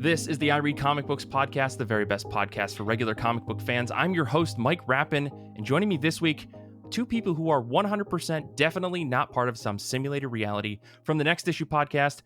This is the I Read Comic Books podcast, the very best podcast for regular comic book fans. I'm your host, Mike Rapin, and joining me this week, two people who are 100% definitely not part of some simulated reality. From the Next Issue podcast,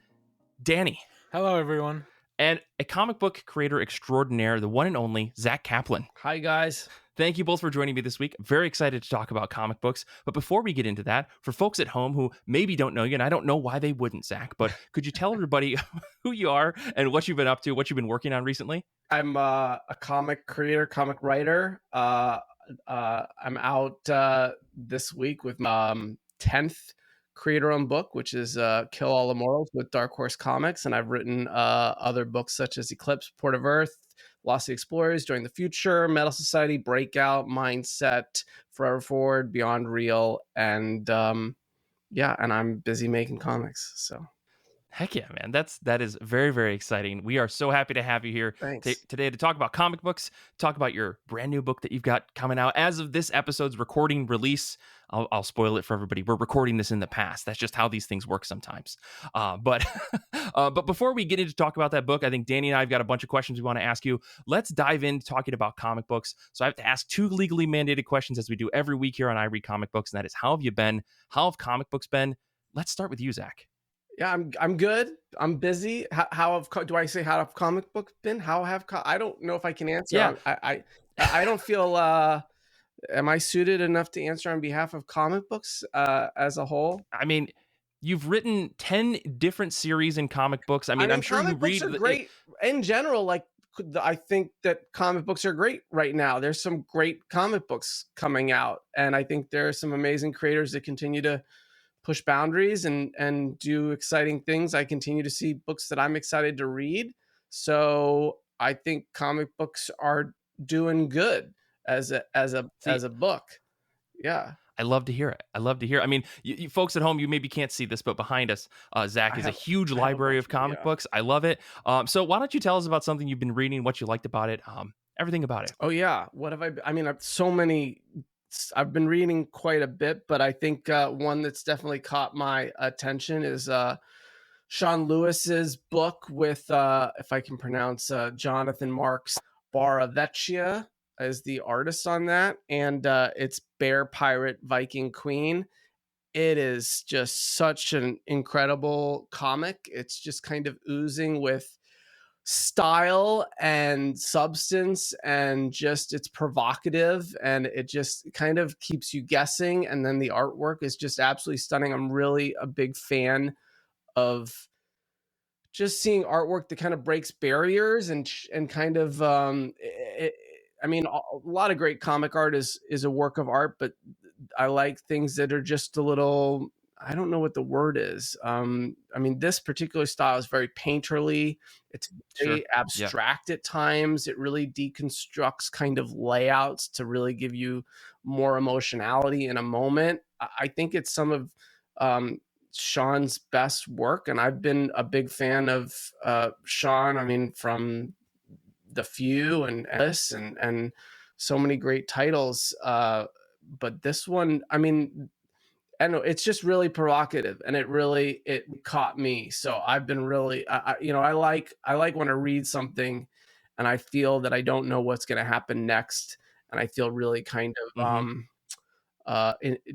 Danny. Hello, everyone. And a comic book creator extraordinaire, the one and only Zack Kaplan. Hi, guys. Thank you both for joining me this week. Very excited to talk about comic books. But before we get into that, for folks at home who maybe don't know you, and I don't know why they wouldn't, Zack, but could you tell everybody who you are and what you've been up to, what you've been working on recently? I'm a comic creator, comic writer. I'm out this week with my 10th creator-owned book, which is Kill All Immortals with Dark Horse Comics. And I've written other books such as Eclipse, Port of Earth, Lost the Explorers, Join the Future, Metal Society, Breakout, Mindset, Forever Forward, Beyond Real, and and I'm busy making comics. So, heck yeah, man! That is very, very exciting. We are so happy to have you here today to talk about comic books, talk about your brand new book that you've got coming out as of this episode's recording release. I'll spoil it for everybody. We're recording this in the past. That's just how these things work sometimes. But before we get into talk about that book, I think Danny and I have got a bunch of questions we want to ask you. Let's dive into talking about comic books. So I have to ask two legally mandated questions as we do every week here on I Read Comic Books, and that is, how have you been? How have comic books been? Let's start with you, Zack. Yeah, I'm good. I'm busy. How have comic books been? I don't know if I can answer. Yeah. I don't feel. Am I suited enough to answer on behalf of comic books as a whole? I mean, you've written 10 different series in comic books. I mean, I'm sure you read. Comic books are great in general. Like, I think that comic books are great right now. There's some great comic books coming out, and I think there are some amazing creators that continue to push boundaries and do exciting things. I continue to see books that I'm excited to read. So I think comic books are doing good as a book. Yeah. I love to hear it. I mean, you folks at home, you maybe can't see this, but behind us, Zack is a huge library of comic books. I love it. So why don't you tell us about something you've been reading, what you liked about it, everything about it. Oh yeah. What have I mean, I've been reading quite a bit, but I think one that's definitely caught my attention is Sean Lewis's book with, if I can pronounce, Jonathan Marks. Baravecchia is the artist on that, and it's Bear Pirate Viking Queen. It is just such an incredible comic. It's just kind of oozing with style and substance, and just it's provocative, and it just kind of keeps you guessing, and then the artwork is just absolutely stunning. I'm really a big fan of just seeing artwork that kind of breaks barriers and kind of I mean, a lot of great comic art is a work of art, but I like things that are just a little, I don't know what the word is. I mean, this particular style is very painterly. It's very abstract at times. It really deconstructs kind of layouts to really give you more emotionality in a moment. I think it's some of Sean's best work, and I've been a big fan of Sean. I mean, from The Few and this and so many great titles. But this one, I mean, I don't know, it's just really provocative, and it caught me. So I've been really, I like when I read something and I feel that I don't know what's going to happen next, and I feel really kind of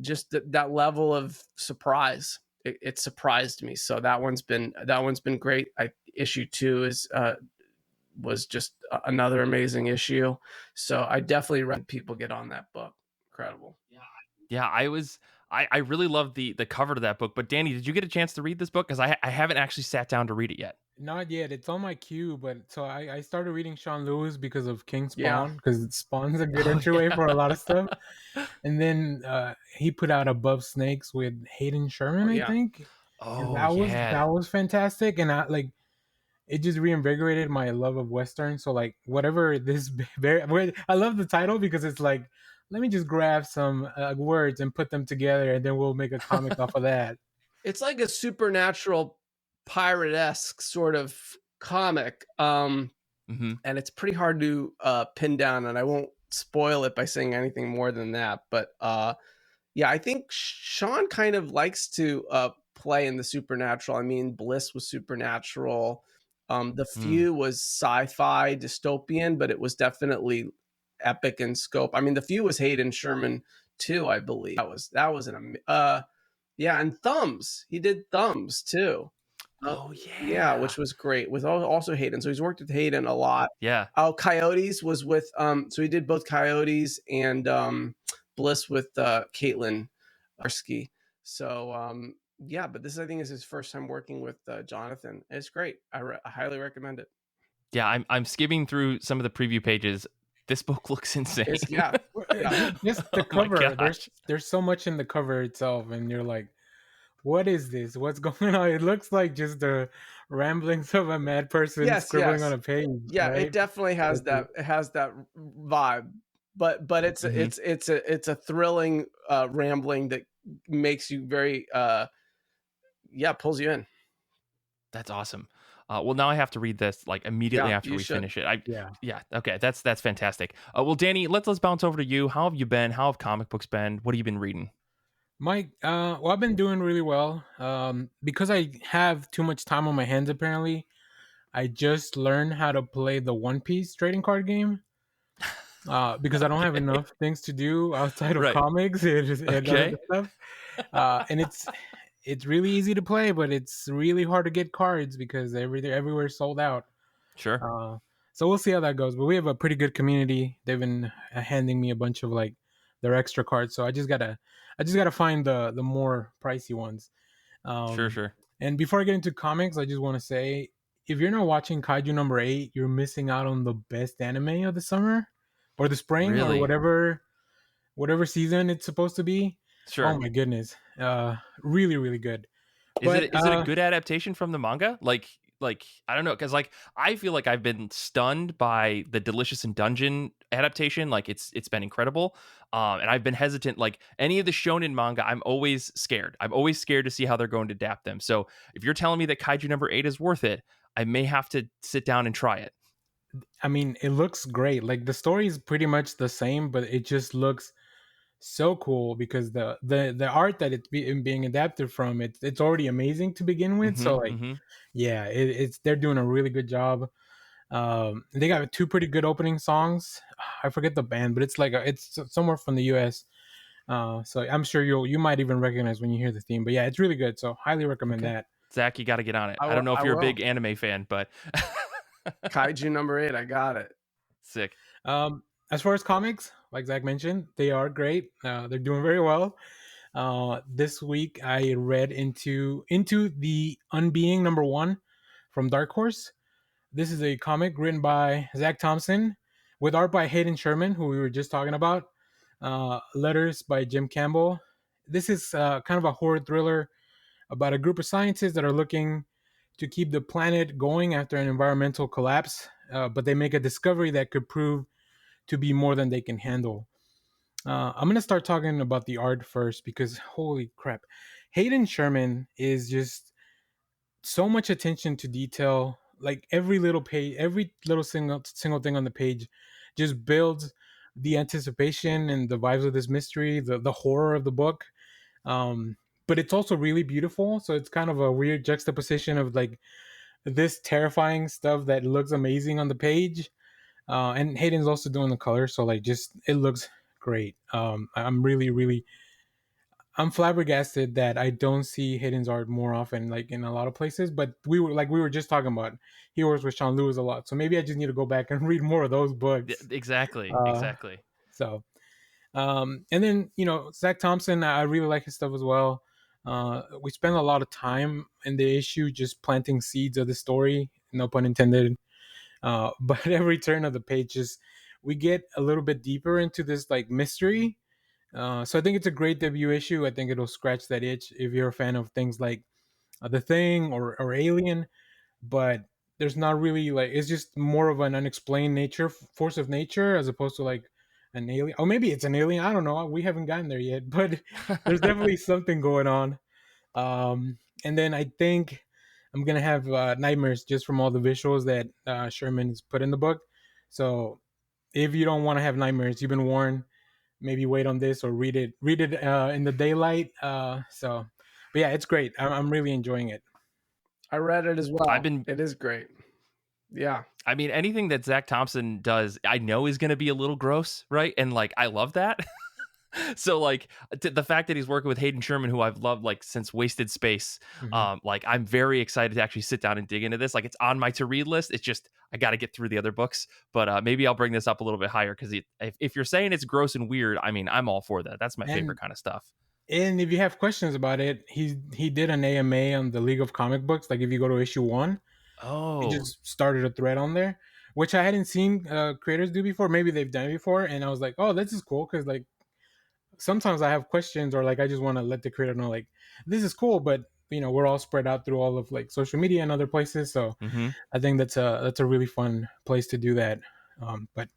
just that level of surprise. It surprised me. So that one's been great. Issue 2 was just another amazing issue. So I definitely recommend people get on that book. Incredible. Yeah, I really loved the cover to that book. But Danny, did you get a chance to read this book? Because I haven't actually sat down to read it yet. Not yet. It's on my queue, but so I started reading Sean Lewis because of King Spawn, because Spawn's a good entryway for a lot of stuff. And then he put out Above Snakes with Hayden Sherman, I think. Oh, that was fantastic, and it just reinvigorated my love of Western. So like whatever this, I love the title because it's like, let me just grab some words and put them together, and then we'll make a comic off of that. It's like a supernatural pirate-esque sort of comic, and it's pretty hard to pin down, and I won't spoil it by saying anything more than that. But yeah, I think Sean kind of likes to play in the supernatural. I mean, Bliss was supernatural. The Few was sci-fi dystopian, but it was definitely epic in scope. I mean, The Few was Hayden Sherman too, I believe. That was yeah, and Thumbs. He did Thumbs too. Oh Yeah, which was great with also Hayden. So he's worked with Hayden a lot. Yeah. Oh, Coyotes was with so he did both Coyotes and Bliss with Caitlin Arsky. So yeah, but this I think is his first time working with Jonathan. It's great. I highly recommend it. Yeah, I'm skimming through some of the preview pages. This book looks insane. Yeah. Just the cover. There's so much in the cover itself, and you're like, what is this? What's going on? It looks like just the ramblings of a mad person scribbling on a page. Yeah, right? It definitely has that. It has that vibe, but it's it's a thrilling rambling that makes you very pulls you in. That's awesome. Well, now I have to read this like immediately after we finish it. Yeah. Okay, that's fantastic. Well, Danny, let's bounce over to you. How have you been? How have comic books been? What have you been reading? Mike, well, I've been doing really well. Because I have too much time on my hands, apparently, I just learned how to play the One Piece trading card game. Because I don't have enough things to do outside of comics and other stuff. And it's really easy to play, but it's really hard to get cards because everywhere's sold out. Sure. So we'll see how that goes. But we have a pretty good community. They've been handing me a bunch of like their extra cards, so I just gotta find the more pricey ones. Sure. And before I get into comics, I just want to say, if you're not watching Kaiju number 8, you're missing out on the best anime of the summer or the spring or whatever season it's supposed to be. Sure. Oh my goodness, really, really good. Is it a good adaptation from the manga? Like I don't know, because like I feel like I've been stunned by the Delicious in Dungeon adaptation. Like it's been incredible, and I've been hesitant. Like any of the shonen manga, I'm always scared. I'm always scared to see how they're going to adapt them. So if you're telling me that Kaiju number 8 is worth it, I may have to sit down and try it. I mean, it looks great. Like the story is pretty much the same, but it just looks so cool because the art that it's being adapted from, it's already amazing to begin with. So like, yeah, it's they're doing a really good job. They got 2 pretty good opening songs. I forget the band, but it's like it's somewhere from the US. So I'm sure you might even recognize when you hear the theme. But yeah, it's really good. So highly recommend that. Zach, you got to get on it. I don't know if you're a big anime fan, but Kaiju number 8, I got it. Sick. As far as comics, like Zach mentioned, they are great. They're doing very well. This week I read into the Unbeing number 1 from Dark Horse. This is a comic written by Zach Thompson with art by Hayden Sherman, who we were just talking about. Letters by Jim Campbell. This is kind of a horror thriller about a group of scientists that are looking to keep the planet going after an environmental collapse, but they make a discovery that could prove to be more than they can handle. I'm going to start talking about the art first because holy crap. Hayden Sherman is just so much attention to detail. Like every little page, every little single thing on the page just builds the anticipation and the vibes of this mystery, the horror of the book. But it's also really beautiful. So it's kind of a weird juxtaposition of like this terrifying stuff that looks amazing on the page. And Hayden's also doing the color, so like just it looks great. I'm really I'm flabbergasted that I don't see Hayden's art more often, like in a lot of places. But we were just talking about, he works with Sean Lewis a lot, so maybe I just need to go back and read more of those books. Exactly. So, and then Zach Thompson, I really like his stuff as well. We spend a lot of time in the issue just planting seeds of the story, no pun intended. But every turn of the pages, we get a little bit deeper into this like mystery. So I think it's a great debut issue. I think it'll scratch that itch if you're a fan of things like The Thing or Alien. But there's not really like, it's just more of an unexplained force of nature as opposed to like an alien. Oh, maybe it's an alien. I don't know. We haven't gotten there yet, but there's definitely something going on. And then I think I'm gonna have nightmares just from all the visuals that Sherman has put in the book. So if you don't want to have nightmares, you've been warned. Maybe wait on this or read it in the daylight. But yeah, it's great. I'm really enjoying it. I read it as well. It is great. Yeah. I mean, anything that Zach Thompson does, I know is going to be a little gross, right? And like, I love that. So like the fact that he's working with Hayden Sherman, who I've loved like since Wasted Space, Mhm. like I'm very excited to actually sit down and dig into this. Like it's on my to read list. It's just I got to get through the other books, but maybe I'll bring this up a little bit higher because if you're saying it's gross and weird, I mean I'm all for that. That's my favorite And kind of stuff. and if you have questions about it, he did an AMA on the League of Comic Books. Like if you go to issue 1, he Oh, just started a thread on there, which I hadn't seen creators do before. Maybe they've done it before, and I was like, oh, this is cool because like sometimes I have questions or like I just want to let the creator know like this is cool, but we're all spread out through all of like social media and other places. So mm-hmm. I think that's a really fun place to do that. But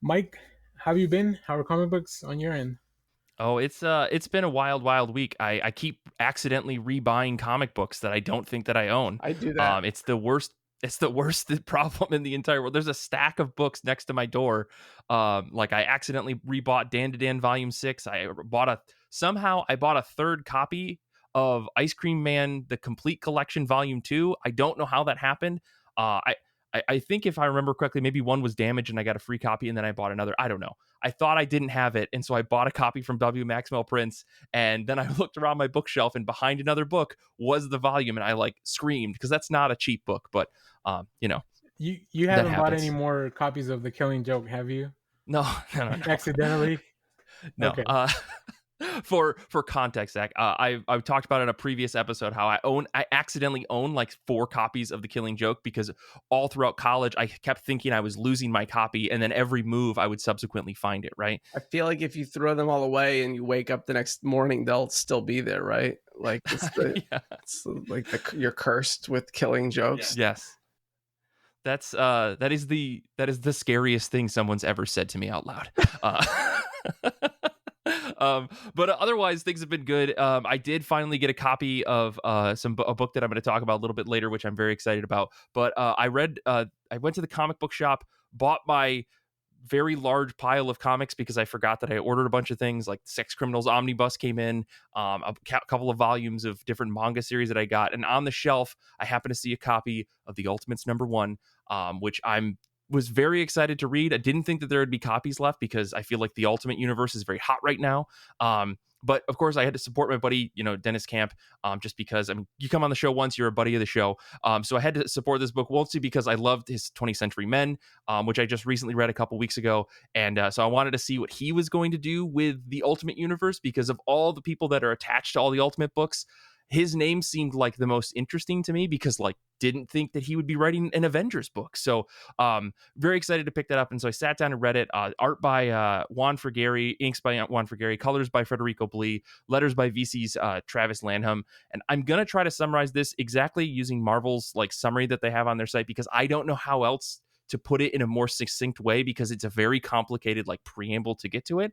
Mike, how have you been? How are comic books on your end? Oh, it's been a wild week. I keep accidentally rebuying comic books that I don't think that I own. I do that. It's the worst. It's the worst problem in the entire world. There's a stack of books next to my door. Like I accidentally rebought Dan to Dan Volume 6. Somehow I bought a third copy of Ice Cream Man, the complete collection, Volume 2. I don't know how that happened. I think if I remember correctly, maybe one was damaged and I got a free copy and then I bought another. I don't know. I thought I didn't have it. And so I bought a copy from W. Maxwell Prince. And then I looked around my bookshelf and behind another book was the volume. And I like screamed because that's not a cheap book. But, You that haven't bought any happens. more copies of The Killing Joke, have you? No, no. Accidentally? No. Okay. For context, Zach, I've talked about in a previous episode how I accidentally own like 4 copies of The Killing Joke because all throughout college I kept thinking I was losing my copy, and then every move I would subsequently find it. Right? I feel like if you throw them all away and you wake up the next morning, they'll still be there, right? Like Yeah. it's like you're cursed with killing jokes. Yes. That is the scariest thing someone's ever said to me out loud. But otherwise things have been good. I did finally get a copy of a book that I'm going to talk about a little bit later, which I'm very excited about. But I went to the comic book shop, bought my very large pile of comics because I forgot that I ordered a bunch of things like Sex Criminals Omnibus came in, a couple of volumes of different manga series that I got, and on the shelf I happened to see a copy of The Ultimates #1, which was very excited to read. I didn't think that there would be copies left because I feel like the Ultimate Universe is very hot right now. But of course, I had to support my buddy, Dennis Camp, just because you come on the show once, you're a buddy of the show. So I had to support this book, mostly because I loved his 20th Century Men, which I just recently read a couple weeks ago. And so I wanted to see what he was going to do with the Ultimate Universe because of all the people that are attached to all the Ultimate books. His name seemed like the most interesting to me because didn't think that he would be writing an Avengers book. So very excited to pick that up. And so I sat down and read it. Art by Juan Frigeri, inks by Juan Frigeri, colors by Federico Blee, letters by VC's Travis Lanham. And I'm going to try to summarize this exactly using Marvel's summary that they have on their site because I don't know how else to put it in a more succinct way because it's a very complicated preamble to get to it.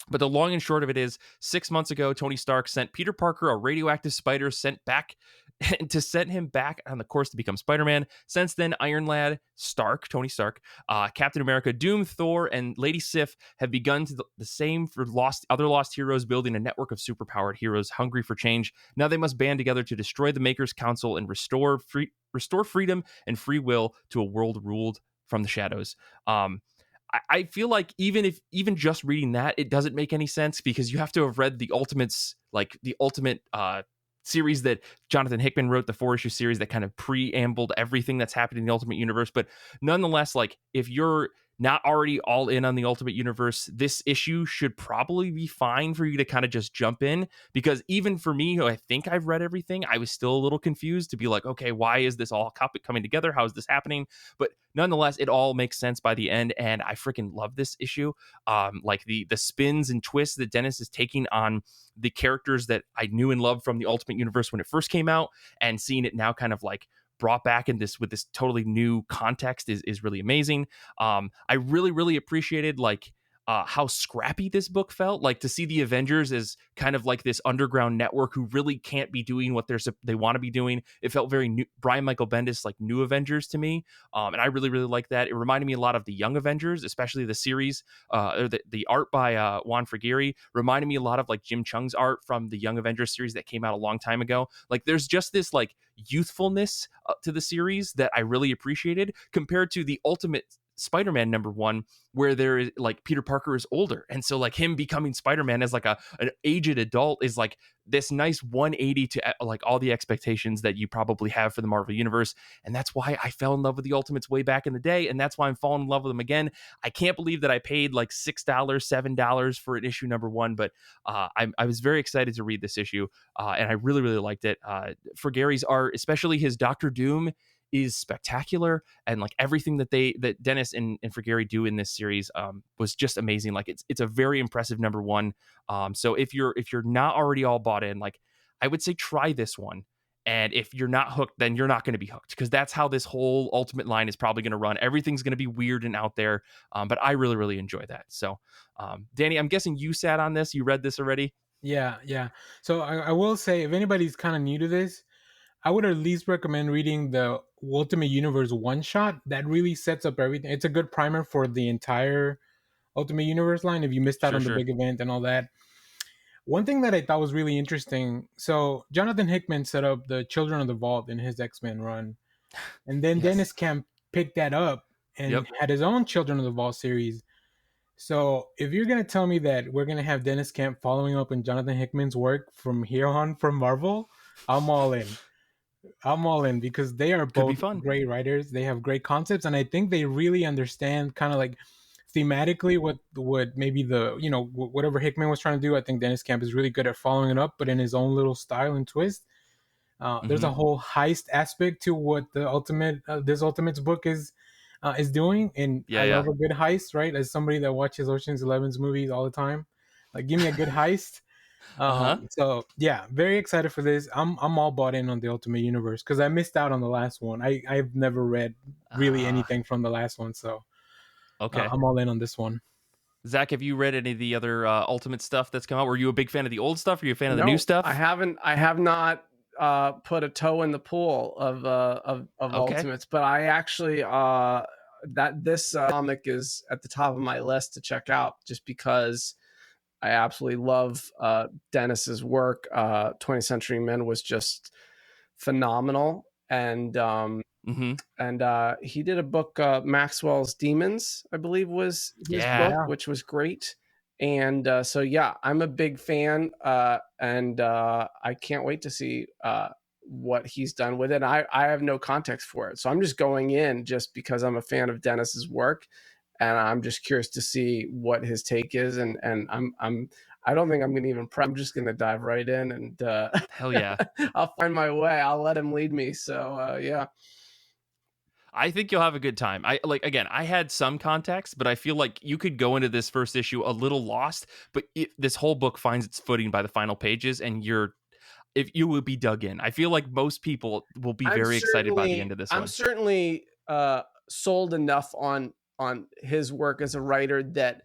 But the long and short of it is 6 months ago, Tony Stark sent Peter Parker a radioactive spider sent him back on the course to become Spider-Man. Since then, Iron Lad, Tony Stark, Captain America, Doom, Thor, and Lady Sif have begun to the same for other lost heroes, building a network of superpowered heroes hungry for change. Now they must band together to destroy the Maker's Council and restore freedom and free will to a world ruled from the shadows. I feel like even just reading that, it doesn't make any sense because you have to have read the Ultimates, the Ultimate series that Jonathan Hickman wrote, the 4-issue series that kind of preambled everything that's happened in the Ultimate Universe. But nonetheless, if you're not already all in on the Ultimate Universe, this issue should probably be fine for you to kind of just jump in, because even for me, who I think I've read everything, I was still a little confused to be like, okay, why is this all coming together? How is this happening? But nonetheless, it all makes sense by the end, and I freaking love this issue. The spins and twists that Dennis is taking on the characters that I knew and loved from the Ultimate Universe when it first came out, and seeing it now kind of brought back in this with this totally new context is really amazing. I really appreciated how scrappy this book felt. Like to see the Avengers as kind of like this underground network who really can't be doing what they want to be doing. It felt very new, Brian Michael Bendis, like New Avengers to me, and I really really like that. It reminded me a lot of the Young Avengers, especially the series. Or the art by Juan Frigeri reminded me a lot of like Jim Chung's art from the Young Avengers series that came out a long time ago. Like there's just this like youthfulness to the series that I really appreciated compared to the Ultimate Spider-Man #1, where there is like Peter Parker is older, and so like him becoming Spider-Man as like an aged adult is like this nice 180 to like all the expectations that you probably have for the Marvel universe. And that's why I fell in love with the Ultimates way back in the day, and that's why I'm falling in love with them again. I can't believe that I paid like $6 $7 for an issue #1, but I was very excited to read this issue, and I really really liked it. For Gary's art, especially his Doctor Doom, is spectacular, and like everything that Dennis and for Gary do in this series was just amazing. Like it's a very impressive #1. So if you're not already all bought in, like I would say try this one. And if you're not hooked, then you're not going to be hooked, because that's how this whole Ultimate line is probably going to run. Everything's going to be weird and out there, but I really really enjoy that. So Danny, I'm guessing you sat on this, you read this already. Yeah. So I will say, if anybody's kind of new to this, I would at least recommend reading the Ultimate Universe one shot. That really sets up everything. It's a good primer for the entire Ultimate Universe line if you missed out on the big event and all that. One thing that I thought was really interesting, so Jonathan Hickman set up the Children of the Vault in his X-Men run, and then Dennis Camp picked that up and had his own Children of the Vault series. So if you're going to tell me that we're going to have Dennis Camp following up on Jonathan Hickman's work from here on from Marvel, I'm all in. I'm all in, because they are both great writers. They have great concepts, and I think they really understand kind of like thematically what maybe the, you know, whatever Hickman was trying to do. I think Dennis Camp is really good at following it up, but in his own little style and twist. There's a whole heist aspect to what the this Ultimates book is doing, and I love a good heist, right? As somebody that watches Ocean's 11's movies all the time, like give me a good heist. So yeah, very excited for this. I'm all bought in on the Ultimate Universe, because I missed out on the last one. I've never read really anything from the last one, so I'm all in on this one. Zach, have you read any of the other Ultimate stuff that's come out? Were you a big fan of the old stuff? Are you a fan of the new stuff? I have not put a toe in the pool of Ultimates, but I actually that this comic is at the top of my list to check out, just because I absolutely love Dennis's work. 20th Century Men was just phenomenal, and he did a book, Maxwell's Demons, I believe was his book, which was great. And so yeah, I'm a big fan, and I can't wait to see what he's done with it. I have no context for it, so I'm just going in just because I'm a fan of Dennis's work, and I'm just curious to see what his take is. And I don't think I'm gonna even prep. I'm just gonna dive right in, and hell yeah, I'll find my way. I'll let him lead me. So yeah. I think you'll have a good time. I had some context, but I feel like you could go into this first issue a little lost, but this whole book finds its footing by the final pages, and if you will be dug in. I feel like most people will be very excited by the end of this one. I'm certainly sold enough on his work as a writer that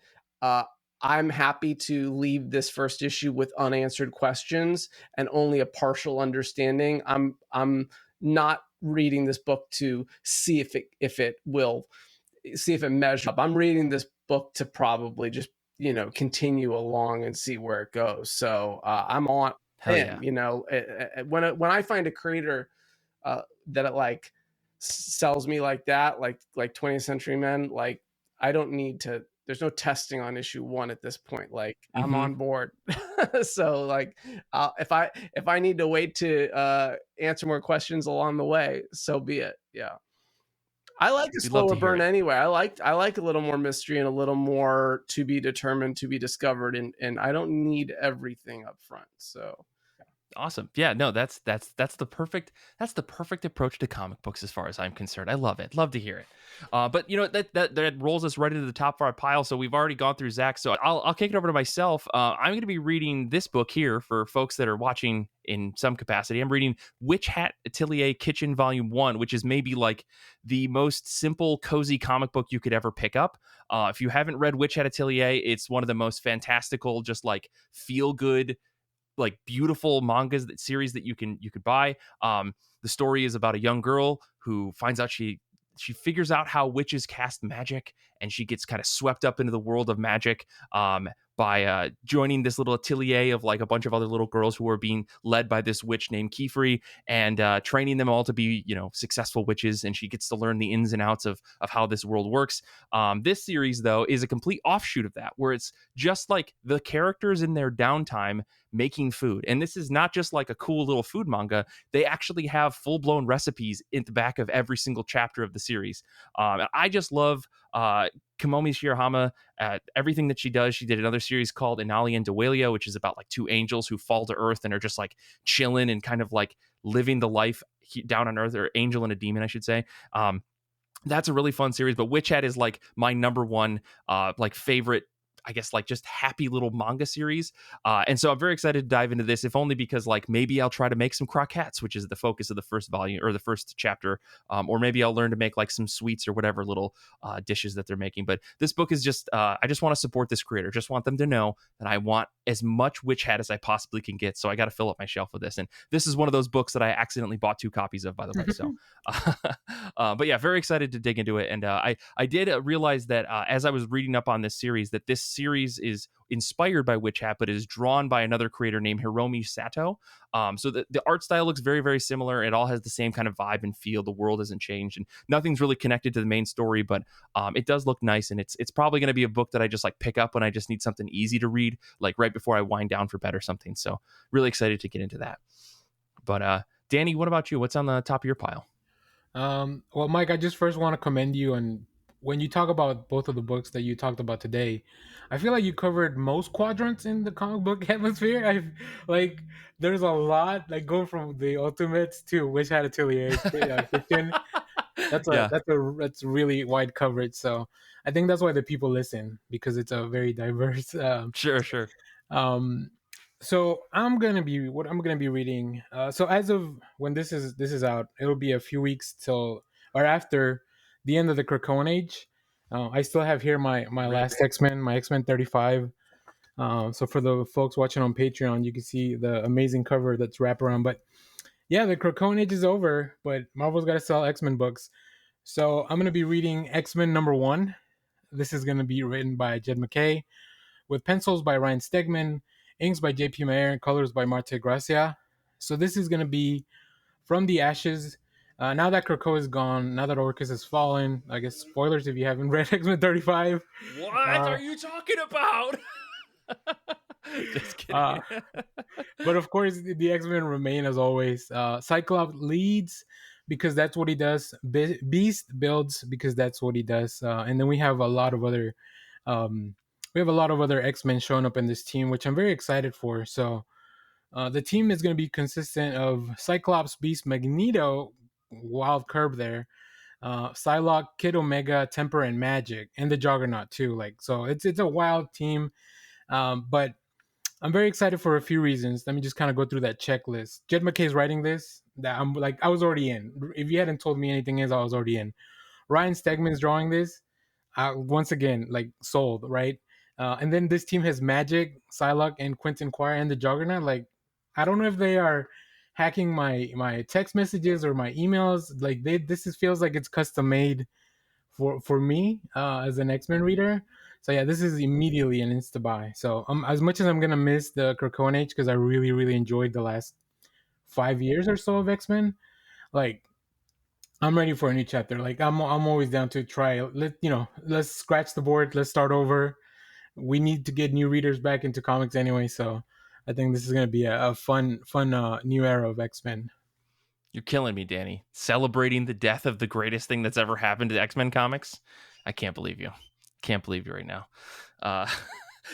I'm happy to leave this first issue with unanswered questions and only a partial understanding. I'm not reading this book to see if it measures up. I'm reading this book to probably just, you know, continue along and see where it goes. So I'm on him. You know, when I find a creator that it like sells me like that, like 20th Century Men, like I don't need to. There's no testing on issue 1 at this point. Like I'm on board. So like if I need to wait to answer more questions along the way, so be it. Yeah. I like a slower burn anyway. I like a little more mystery and a little more to be determined, to be discovered, and I don't need everything up front. So Awesome. Yeah, no, that's the perfect approach to comic books as far as I'm concerned. I love it. Love to hear it. But you know that rolls us right into the top of our pile. So we've already gone through Zach. So I'll kick it over to myself. I'm going to be reading this book here for folks that are watching in some capacity. I'm reading Witch Hat Atelier Kitchen Volume 1, which is maybe like the most simple, cozy comic book you could ever pick up. If you haven't read Witch Hat Atelier, it's one of the most fantastical, just like feel good, like beautiful mangas series that you could buy. The story is about a young girl who finds out she figures out how witches cast magic, and she gets kind of swept up into the world of magic by joining this little atelier of like a bunch of other little girls who are being led by this witch named Kifri, and training them all to be, you know, successful witches. And she gets to learn the ins and outs of how this world works. This series, though, is a complete offshoot of that, where it's just like the characters in their downtime making food. And this is not just like a cool little food manga. They actually have full-blown recipes in the back of every single chapter of the series. I just love Kamomi Shirahama, everything that she does. She did another series called Inali and Dwalia, which is about like two angels who fall to earth and are just like chilling and kind of like living the life down on earth, or angel and a demon, I should say. That's a really fun series, but Witch Hat is like my number one like favorite, I guess, like just happy little manga series. And so I'm very excited to dive into this, if only because like maybe I'll try to make some croquettes, which is the focus of the first volume or the first chapter. Or maybe I'll learn to make like some sweets or whatever little dishes that they're making. But this book is just, I just want to support this creator. Just want them to know that I want as much Witch Hat as I possibly can get. So I got to fill up my shelf with this. And this is one of those books that I accidentally bought 2 copies of, by the way. So, but yeah, very excited to dig into it. And I did realize that as I was reading up on this series, that this series is inspired by Witch Hat, but is drawn by another creator named Hiromi Sato. So the art style looks very, very similar. It all has the same kind of vibe and feel. The world hasn't changed, and nothing's really connected to the main story, but it does look nice. And it's probably going to be a book that I just like pick up when I just need something easy to read, like right before I wind down for bed or something. So really excited to get into that. But Danny, what about you? What's on the top of your pile? Well, Mike, I just first want to commend you. And when you talk about both of the books that you talked about today, I feel like you covered most quadrants in the comic book atmosphere. I like there's a lot, like going from the Ultimates to Witch Hat Atelier Kitchen. That's really wide coverage. So I think that's why the people listen, because it's a very diverse. Sure. So I'm gonna be reading. So as of when this is out, it'll be a few weeks till or after the end of the Krakoan Age. I still have here my last X-Men, my X-Men 35. So for the folks watching on Patreon, you can see the amazing cover that's wrapped around. But yeah, the Krakoan Age is over, but Marvel's got to sell X-Men books. So I'm gonna be reading X-Men #1. This is gonna be written by Jed MacKay, with pencils by Ryan Stegman, inks by JP Mayer, and colors by Marte Gracia. So this is going to be from the ashes. Now that Krakoa is gone, now that Orcus has fallen, I guess spoilers if you haven't read X-Men 35. What are you talking about? Just kidding. But of course, the X-Men remain as always. Cyclops leads because that's what he does. Beast builds because that's what he does. And then we have a lot of other X-Men showing up in this team, which I'm very excited for. So the team is going to be consistent of Cyclops, Beast, Magneto, wild curve there, Psylocke, Kid Omega, Temper, and Magic, and the Juggernaut too. Like, so it's a wild team. But I'm very excited for a few reasons. Let me just kind of go through that checklist. Jed MacKay's writing this. That I'm like, I was already in. If you hadn't told me anything else, I was already in. Ryan Stegman's drawing this. Once again, like sold, right? And then this team has Magic, Psylocke, and Quentin Quire, and the Juggernaut. Like, I don't know if they are hacking my text messages or my emails. Like, feels like it's custom made for me as an X-Men reader. So yeah, this is immediately an insta buy. So as much as I'm gonna miss the Krakoan Age, because I really, really enjoyed the last 5 years or so of X-Men, like I'm ready for a new chapter. Like I'm always down to try. Let's scratch the board. Let's start over. We need to get new readers back into comics anyway. So I think this is gonna be a fun new era of X-Men. You're killing me, Danny. Celebrating the death of the greatest thing that's ever happened to X-Men comics. I can't believe you. Can't believe you right now.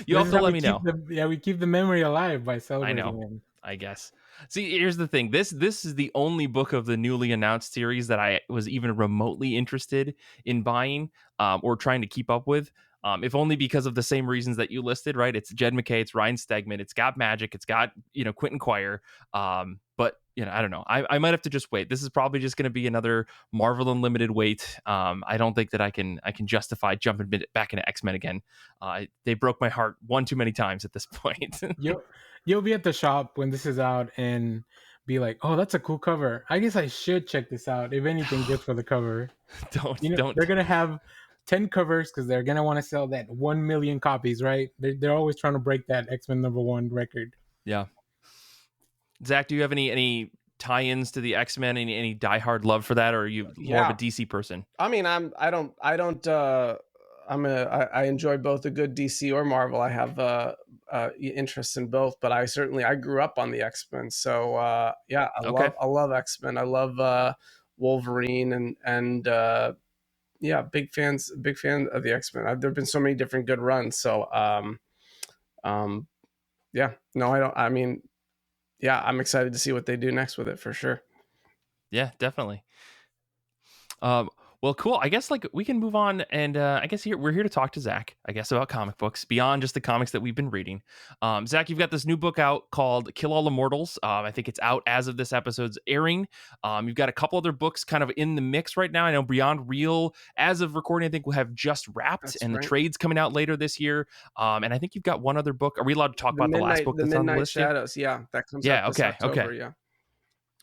You have to let me know. We keep the memory alive by celebrating I know. him. I guess. See, here's the thing. This is the only book of the newly announced series that I was even remotely interested in buying, or trying to keep up with. If only because of the same reasons that you listed, right? It's Jed McKay, it's Ryan Stegman, it's got magic, it's got, Quentin Quire. But I don't know. I might have to just wait. This is probably just going to be another Marvel Unlimited wait. I don't think that I can justify jumping back into X-Men again. They broke my heart one too many times at this point. You'll be at the shop when this is out and be like, "Oh, that's a cool cover. I guess I should check this out. If anything, just for the cover." Don't. They're gonna have 10 covers because they're gonna want to sell that 1 million copies, right? They're always trying to break that X-Men #1 record. Yeah. Zach, do you have any tie-ins to the X-Men? Any diehard love for that, or are you more of a DC person? I mean, I enjoy both a good DC or Marvel. I have interest in both, but I grew up on the X-Men. So I love X-Men. I love Wolverine and big fan of the X-Men. There've been so many different good runs. So I'm excited to see what they do next with it for sure. Yeah, definitely. Well, cool. I guess we can move on, and I guess we're here to talk to Zach, I guess, about comic books beyond just the comics that we've been reading. Zach, you've got this new book out called Kill All Immortals. I think it's out as of this episode's airing. You've got a couple other books kind of in the mix right now. I know Beyond Real, as of recording, I think will have just wrapped. That's and right. The trade's coming out later this year. And I think you've got one other book. Are we allowed to talk about the last book that's on the list? The Midnight Shadows. Yeah, that comes out this October. Okay. Yeah.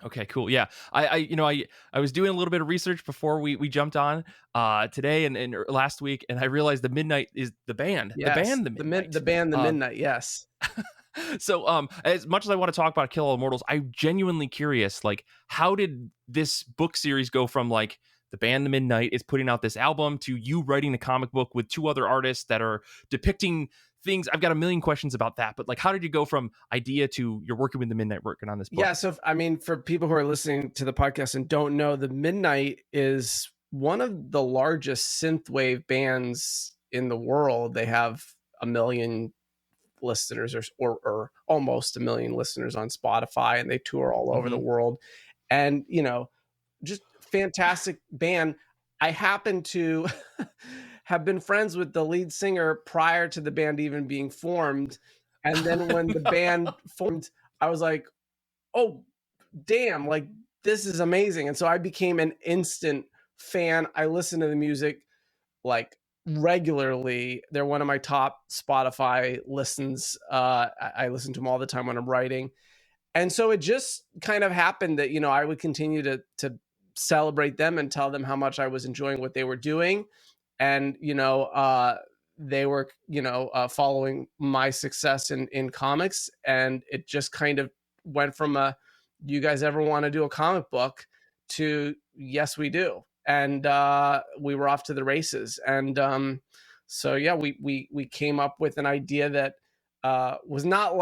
Okay, cool. Yeah. I was doing a little bit of research before we jumped on today and last week, and I realized the Midnight is the band. Yes, the Midnight. The band, the Midnight, yes. So as much as I want to talk about Kill All Immortals, I'm genuinely curious, how did this book series go from the band The Midnight is putting out this album to you writing a comic book with two other artists that are depicting things? I've got a million questions about that, but how did you go from idea to you're working with The Midnight working on this book? Yeah, so for people who are listening to the podcast and don't know, The Midnight is one of the largest synthwave bands in the world. They have 1 million listeners or almost 1 million listeners on Spotify, and they tour all over the world. And just fantastic band. I happen to have been friends with the lead singer prior to the band even being formed. And then when the band formed, I was like, oh, damn, this is amazing. And so I became an instant fan. I listen to the music regularly. They're one of my top Spotify listens. I listen to them all the time when I'm writing. And so it just kind of happened that, I would continue to celebrate them and tell them how much I was enjoying what they were doing. And, they were, following my success in comics. And it just kind of went from do you guys ever want to do a comic book to yes, we do. And we were off to the races. And so, yeah, we came up with an idea that was not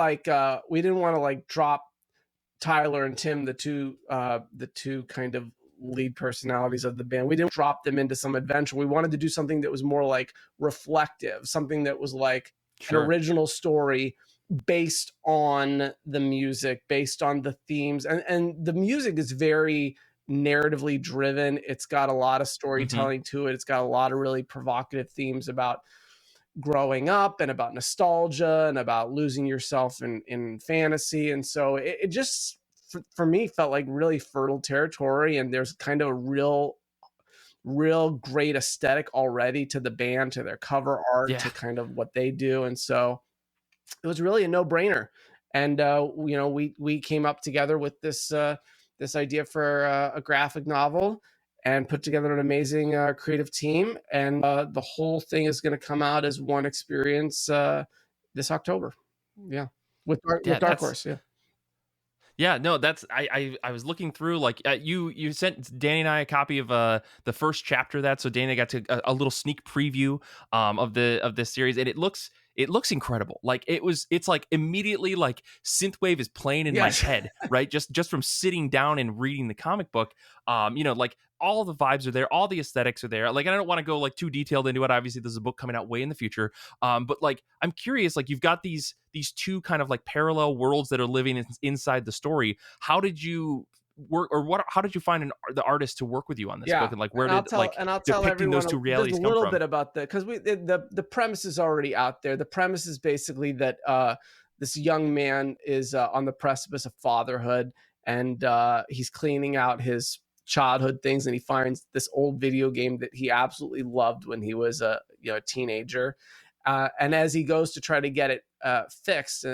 we didn't want to drop Tyler and Tim, the two kind of lead personalities of the band. We didn't drop them into some adventure. We wanted to do something that was more reflective, something that was an original story based on the music, based on the themes. And the music is very narratively driven. It's got a lot of storytelling to it. It's got a lot of really provocative themes about growing up and about nostalgia and about losing yourself in fantasy. And so it just, for me, felt like really fertile territory. And there's kind of a real great aesthetic already to the band, to their cover art, to kind of what they do. And so it was really a no-brainer. And, we came up together with this idea for a graphic novel and put together an amazing creative team. And the whole thing is going to come out as one experience this October. Yeah. With Dark Horse. Yeah. Yeah, no, that's I was looking through you sent Danny and I a copy of the first chapter of that, so Danny got to a little sneak preview of this series, and it looks it looks incredible. Like it's like immediately like synthwave is playing in my head, right? Just from sitting down and reading the comic book. Like all the vibes are there, all the aesthetics are there. Like I don't want to go like too detailed into it. Obviously, there's a book coming out way in the future. But like I'm curious, like you've got these two kind of like parallel worlds that are living inside the story. How did you work, or what? How did you find the artist to work with you on this book, and like where did I'll tell depicting everyone those two just realities a come little from? bit about because the premise is already out there. The premise is basically that this young man is on the precipice of fatherhood, and he's cleaning out his childhood things, and he finds this old video game that he absolutely loved when he was a teenager, and as he goes to try to get it fixed,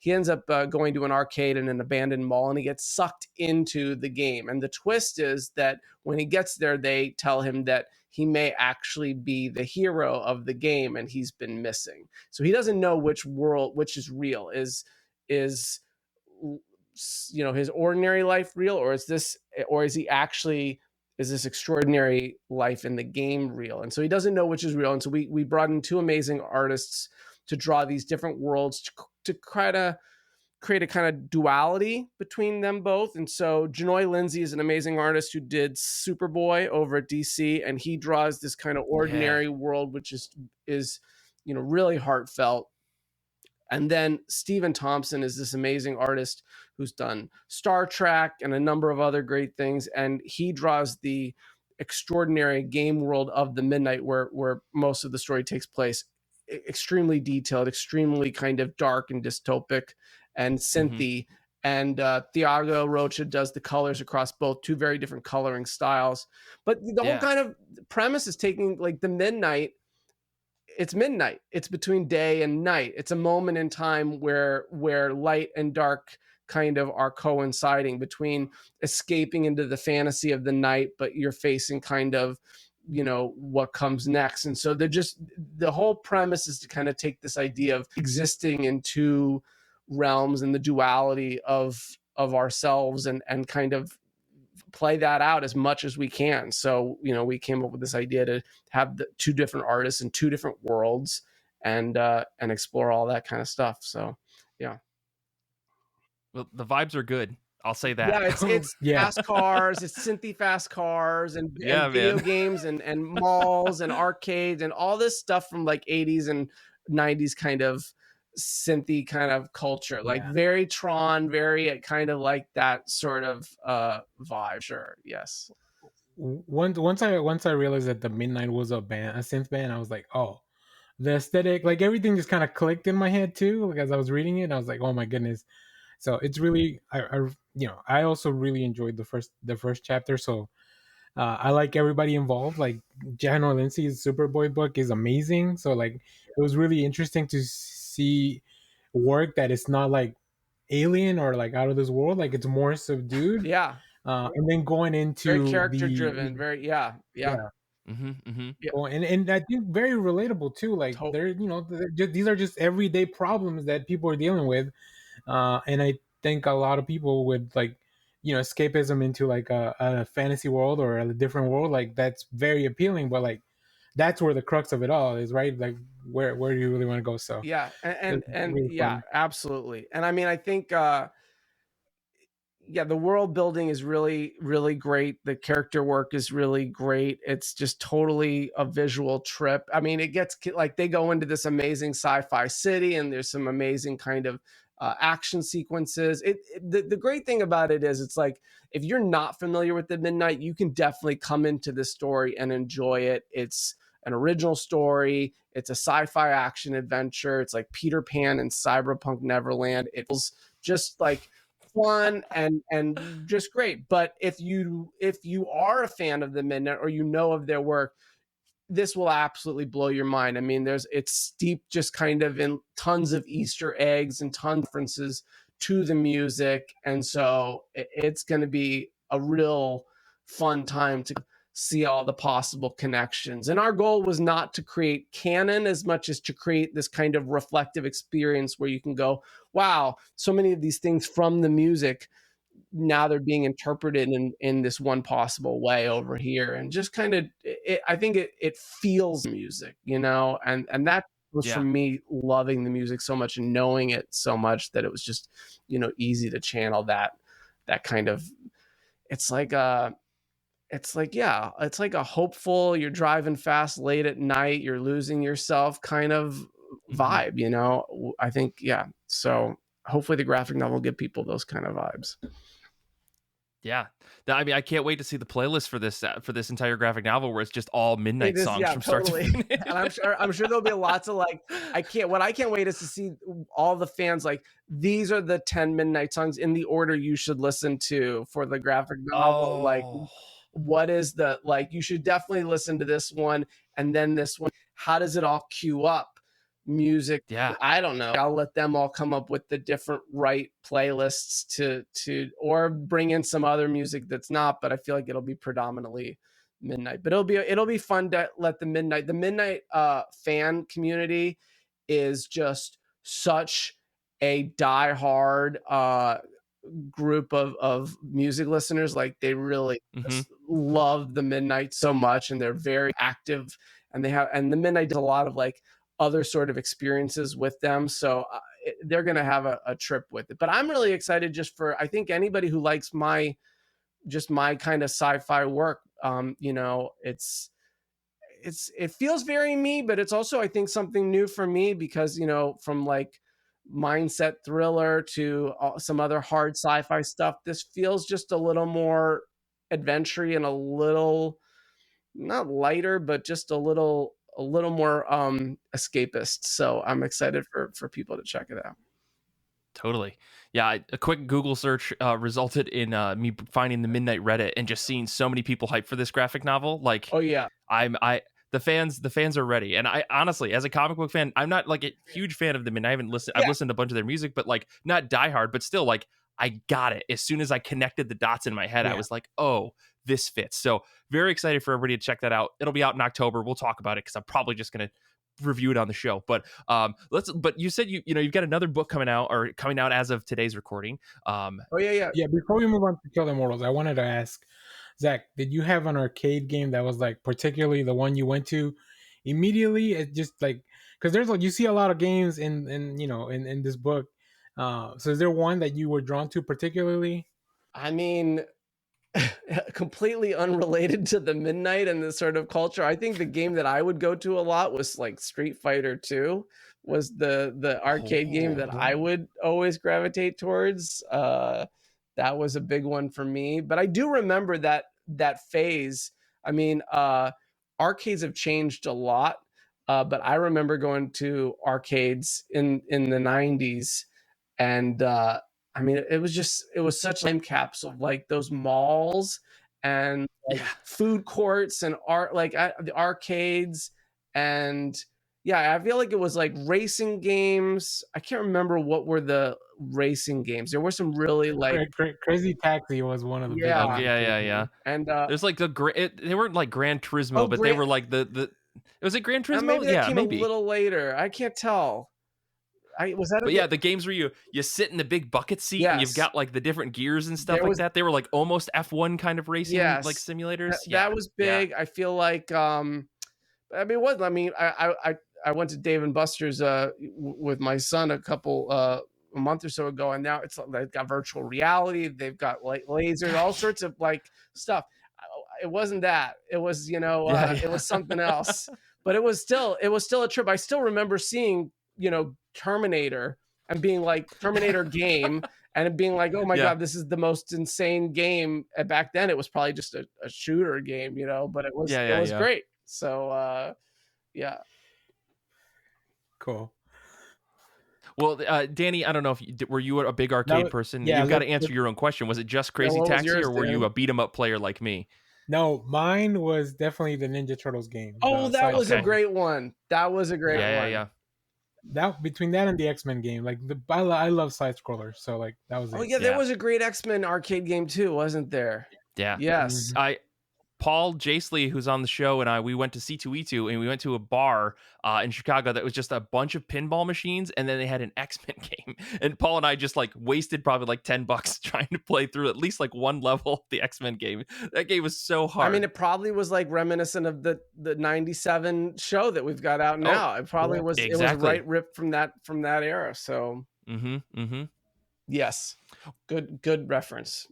he ends up going to an arcade in an abandoned mall, and he gets sucked into the game. And the twist is that when he gets there, they tell him that he may actually be the hero of the game, and he's been missing. So he doesn't know which is real. Is his ordinary life real, or is this extraordinary life in the game real? And so he doesn't know which is real. And so we brought in two amazing artists to draw these different worlds to try to create a kind of duality between them both. And so Janoy Lindsay is an amazing artist who did Superboy over at DC, and he draws this kind of ordinary world, which is really heartfelt. And then Stephen Thompson is this amazing artist who's done Star Trek and a number of other great things, and he draws the extraordinary game world of the Midnight, where most of the story takes place. Extremely detailed, extremely kind of dark and dystopic and synthy. And Thiago Rocha does the colors across both, two very different coloring styles. But the whole kind of premise is taking like the midnight. It's midnight. It's between day and night. It's a moment in time where light and dark kind of are coinciding, between escaping into the fantasy of the night, but you're facing kind of what comes next. And so the whole premise is to kind of take this idea of existing in two realms and the duality of ourselves, and kind of play that out as much as we can. So we came up with this idea to have the two different artists in two different worlds, and explore all that kind of stuff. So yeah, well, the vibes are good, I'll say that. Yeah, it's fast cars, it's synthy fast cars, and video games, and malls and arcades and all this stuff from like 80s and 90s kind of synthy kind of culture, like very Tron, very kind of like that sort of vibe. Sure, yes. Once I realized that the Midnight was a synth band, I was like, oh, the aesthetic, like everything just kind of clicked in my head too. Like as I was reading it, I was like, oh my goodness. So it's really, I also really enjoyed the first chapter. So I like everybody involved. Like Janoy Lindsay's Superboy book is amazing. So like it was really interesting to see work that is not like alien or like out of this world. Like it's more subdued. Yeah. And then going into very character driven, very yeah. And I think very relatable too. Like they're these are just everyday problems that people are dealing with, and I think a lot of people would like escapism into like a fantasy world or a different world. Like that's very appealing, but like that's where the crux of it all is, right? Like where do you really want to go? So yeah, and really yeah, absolutely. And I mean, I think the world building is really, really great. The character work is really great. It's just totally a visual trip. I mean, it gets like they go into this amazing sci-fi city, and there's some amazing kind of action sequences. The great thing about it is it's like, if you're not familiar with the Midnight, you can definitely come into this story and enjoy it. It's an original story. It's a sci-fi action adventure. It's like Peter Pan and Cyberpunk Neverland. It was just like fun and just great. But if you are a fan of the Midnight, or of their work, this will absolutely blow your mind. I mean, it's steeped just kind of in tons of Easter eggs and tons of references to the music, and so it's going to be a real fun time to see all the possible connections. And our goal was not to create canon as much as to create this kind of reflective experience where you can go, wow, so many of these things from the music, now they're being interpreted in this one possible way over here. And just kind of, I think it feels music, and that was from me loving the music so much and knowing it so much that it was just, you know, easy to channel that kind of, it's like a hopeful, you're driving fast late at night, you're losing yourself kind of vibe, you know. I think, yeah. So hopefully the graphic novel will give people those kind of vibes. Yeah, I mean, I can't wait to see the playlist for this entire graphic novel where it's just all midnight songs from start to finish. And I'm sure there'll be lots of like, what I can't wait is to see all the fans like, these are the 10 midnight songs in the order you should listen to for the graphic novel. Like, what is the, like, you should definitely listen to this one and then this one. How does it all queue up? Music, I don't know. I'll let them all come up with the different right playlists to or bring in some other music that's not, but I feel like it'll be predominantly midnight. But it'll be fun to let the midnight fan community is just such a diehard group of music listeners. Like, they really just love the midnight so much, and they're very active, and the midnight does a lot of like other sort of experiences with them, so they're gonna have a trip with it. But I'm really excited just for, I think, anybody who likes my kind of sci-fi work. You know, it feels very me, but it's also, I think, something new for me, because, you know, from like mindset thriller to some other hard sci-fi stuff, this feels just a little more adventure-y and a little, not lighter, but just a little more escapist. So I'm excited for people to check it out. Totally. Yeah, a quick Google search resulted in me finding the Midnight Reddit and just seeing so many people hyped for this graphic novel. Like, oh yeah, the fans are ready. And I honestly, as a comic book fan, I'm not like a huge fan of them, and I've listened to a bunch of their music, but like not diehard, but still, like, I got it. As soon as I connected the dots in my head, I was like, oh, this fits. So very excited for everybody to check that out. It'll be out in October. We'll talk about it because I'm probably just going to review it on the show. But but you said you've got another book coming out as of today's recording. Yeah. Before we move on to Kill Immortals, I wanted to ask, Zach, did you have an arcade game that was like particularly the one you went to immediately? It just like, because there's like, you see a lot of games in you know in this book. So is there one that you were drawn to particularly? I mean, completely unrelated to the midnight and this sort of culture, I think the game that I would go to a lot was like Street Fighter 2 was the arcade game that I would always gravitate towards. That was a big one for me. But I do remember that phase. I mean, arcades have changed a lot, but I remember going to arcades in the 90s, and I mean, it was such a time capsule, like those malls and like food courts and the arcades. And yeah, I feel like it was like racing games. I can't remember what were the racing games. There were some really like Crazy Taxi was one of the big ones. Yeah. And there's like they weren't like Gran Turismo, but they were like the was it Gran Turismo? Maybe that came a little later. I can't tell. The games where you sit in the big bucket seat and you've got like the different gears and stuff like that. They were like almost F1 kind of racing like simulators. That was big. I feel like I mean, I went to Dave and Buster's with my son a month or so ago, and now they've got virtual reality, they've got like lasers, all sorts of like stuff. It wasn't that. It was, you know, it was something else. But it was still a trip. I still remember seeing, you know, Terminator and being like Terminator game and being like, oh my God, this is the most insane game. And back then it was probably just a shooter game, you know, but it was great. So cool. Well, Danny, I don't know if were you a big arcade person? You've got to answer your own question. Was it just Crazy Taxi, or were you a beat 'em up player like me? No, mine was definitely the Ninja Turtles game. Oh, that was a great one. That was a great one. Yeah. That between that and the X-Men game, like I love side scrollers, so like that was it. Oh yeah, there was a great X-Men arcade game too, wasn't there? Yeah. Yes. Paul Jasley, who's on the show, and we went to C2E2, and we went to a bar in Chicago that was just a bunch of pinball machines, and then they had an X-Men game. And Paul and I just like wasted probably like $10 trying to play through at least like one level of the X-Men game. That game was so hard. I mean, it probably was like reminiscent of the 97 show that we've got out now. It probably was. Exactly. It was right ripped from that era. So yes, good reference.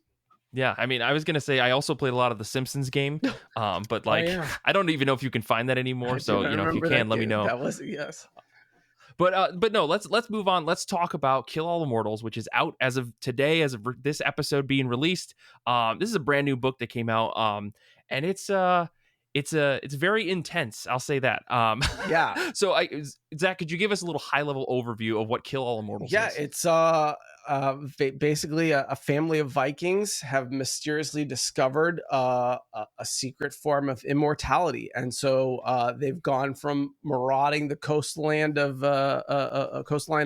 Yeah, I mean, I was gonna say I also played a lot of the Simpsons game, but like I don't even know if you can find that anymore. So if you can, let me know. That was yes. But no, let's move on. Let's talk about Kill All Immortals, which is out as of today, as of this episode being released. This is a brand new book that came out, and it's very intense. I'll say that. Yeah. So Zach, could you give us a little high level overview of what Kill All Immortals is? Yeah, it's basically a family of Vikings have mysteriously discovered a secret form of immortality, and so they've gone from marauding the coastline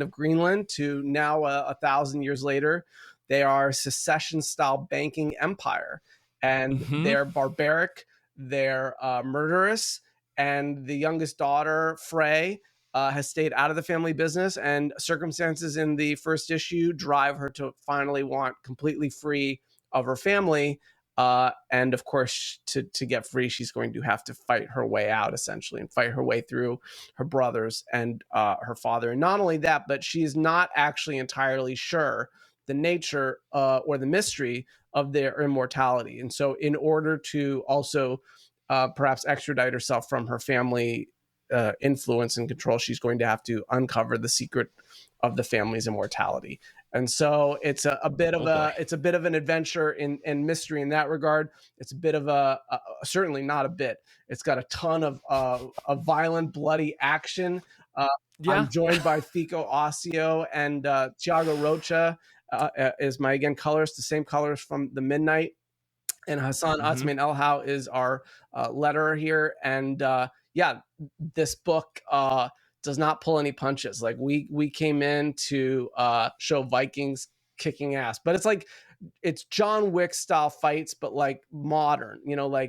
of Greenland to now 1,000 years later, they are a secession-style banking empire, and they're barbaric, they're murderous, and the youngest daughter, Frey, has stayed out of the family business, and circumstances in the first issue drive her to finally want completely free of her family. And of course, to get free, she's going to have to fight her way out, essentially, and fight her way through her brothers and her father. And not only that, but she's not actually entirely sure the nature or the mystery of their immortality. And so in order to also perhaps extradite herself from her family influence and control, she's going to have to uncover the secret of the family's immortality. And so it's a bit of an adventure in mystery in that regard. It's a bit of certainly not a bit. It's got a ton of violent, bloody action. I'm joined by Fico Ossio and Thiago Rocha is my colorist, the same colors from the Midnight, and Hassan Atzman Elhau is our letterer here. And this book does not pull any punches. Like we came in to show Vikings kicking ass, but it's John Wick style fights, but like modern,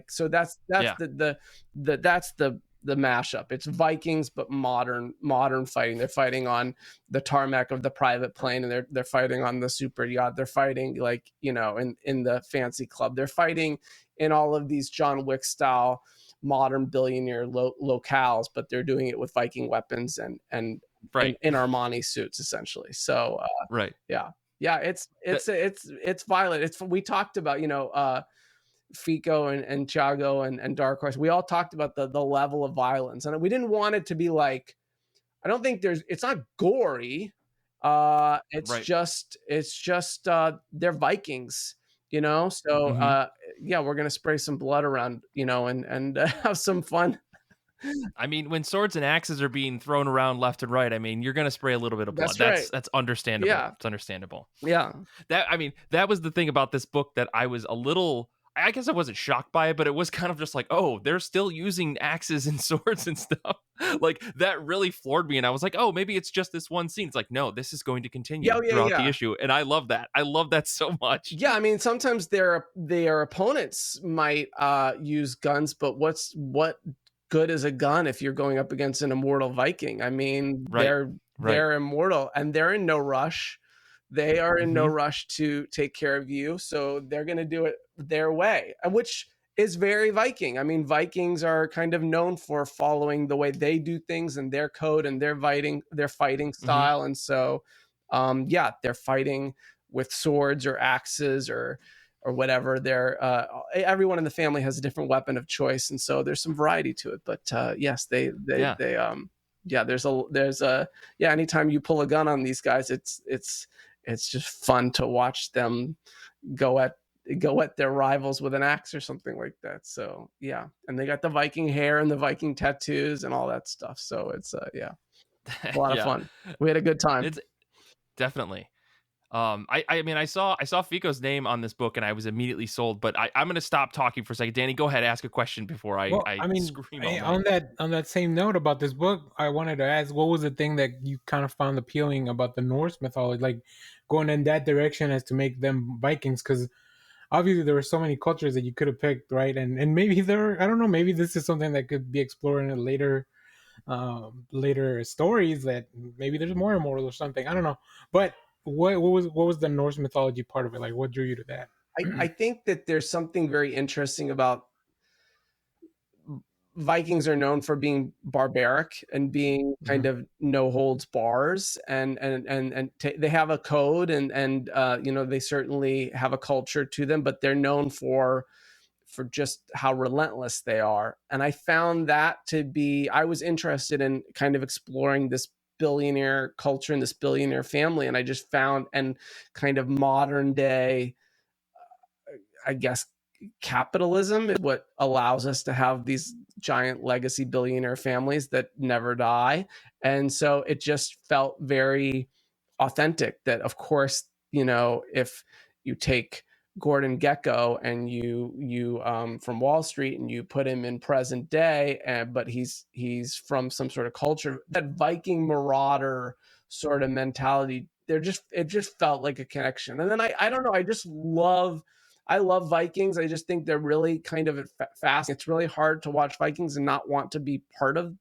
so that's the mashup. It's Vikings, but modern fighting. They're fighting on the tarmac of the private plane, and they're fighting on the super yacht. They're fighting in the fancy club. They're fighting in all of these John Wick style modern billionaire locales, but they're doing it with Viking weapons and in Armani suits, essentially. So it's violent. We talked about Fico and Thiago and Dark Horse. We all talked about the level of violence, and we didn't want it to be like, I don't think it's not gory. It's just they're Vikings. So we're gonna spray some blood around, and have some fun. I mean, when swords and axes are being thrown around left and right, I mean, you're gonna spray a little bit of blood. That's understandable. Yeah. It's understandable. Yeah. That was the thing about this book that I was a little, I guess I wasn't shocked by it, but it was kind of just like, oh, they're still using axes and swords and stuff. Like, that really floored me. And I was like, oh, maybe it's just this one scene. It's like, no, this is going to continue throughout the issue. And I love that. I love that so much. Yeah, I mean, sometimes their opponents might use guns, but what good is a gun if you're going up against an immortal Viking? I mean, they're immortal, and they're in no rush. They are in no rush to take care of you, so they're going to do it their way, which is very Viking. I mean, Vikings are kind of known for following the way they do things and their code and their fighting style. And so, they're fighting with swords or axes or whatever. Everyone in the family has a different weapon of choice, and so there's some variety to it. But yes, anytime you pull a gun on these guys, it's just fun to watch them go at their rivals with an axe or something like that. So and they got the Viking hair and the Viking tattoos and all that stuff. So it's a lot of fun. We had a good time. It's definitely. I mean, I saw Fico's name on this book and I was immediately sold, but I'm going to stop talking for a second. Danny, go ahead, ask a question before I scream. On that same note about this book, I wanted to ask, what was the thing that you kind of found appealing about the Norse mythology, like going in that direction as to make them Vikings? Because obviously there were so many cultures that you could have picked, right? And maybe there, I don't know, maybe this is something that could be explored in a later stories, that maybe there's more immortals or something. I don't know. But what was the Norse mythology part of it? Like, what drew you to that? I think that there's something very interesting about Vikings are known for being barbaric and being kind Mhm. of no holds bars, they have a code, and they certainly have a culture to them, but they're known for just how relentless they are. And I found that to be, I was interested in kind of exploring this billionaire culture and this billionaire family, and I just found, and kind of modern day, I guess, capitalism is what allows us to have these giant legacy billionaire families that never die. And so it just felt very authentic that, of course, if you take Gordon Gekko and you from Wall Street and you put him in present day, but he's from some sort of culture, that Viking marauder sort of mentality, it just felt like a connection. And then I don't know, I love Vikings. I just think they're really kind of fast. It's really hard to watch Vikings and not want to be part of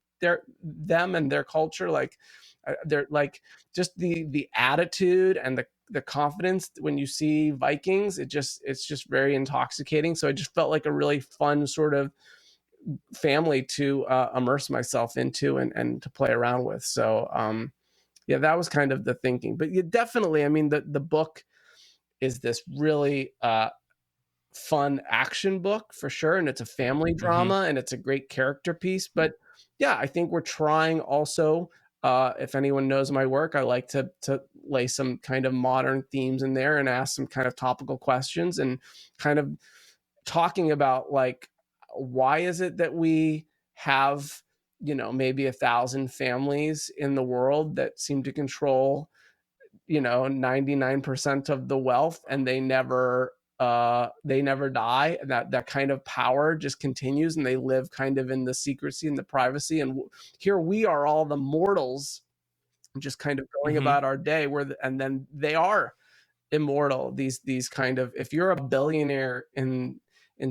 them and their culture. Like they're like, just the attitude and the confidence when you see Vikings. It's just very intoxicating. So I just felt like a really fun sort of family to immerse myself into and to play around with. So yeah, that was kind of the thinking. But definitely, I mean, the book is this really fun action book for sure, and it's a family drama, and it's a great character piece. But yeah, I think we're trying also, if anyone knows my work, I like to lay some kind of modern themes in there and ask some kind of topical questions, and kind of talking about, like, why is it that we have maybe 1,000 families in the world that seem to control 99% of the wealth, and they never die. That kind of power just continues, and they live kind of in the secrecy and the privacy. And here we are, all the mortals, just kind of going about our day, and then they are immortal. These kind of, if you're a billionaire in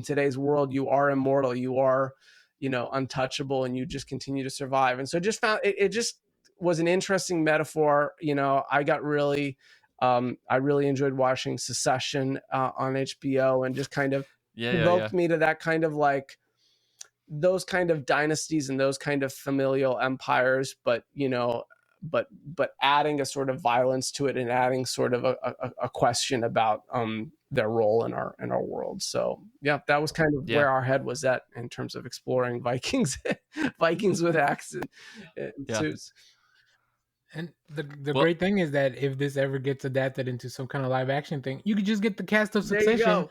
today's world, you are immortal. You are untouchable, and you just continue to survive. And so just found it just was an interesting metaphor. I got really I really enjoyed watching Succession on HBO, and just kind of provoked me to that kind of, like, those kind of dynasties and those kind of familial empires, but adding a sort of violence to it, and adding sort of a question about their role in our world. So yeah, that was kind of where our head was at in terms of exploring Vikings. Vikings with accent and suits. And the great thing is that if this ever gets adapted into some kind of live action thing, you could just get the cast of Succession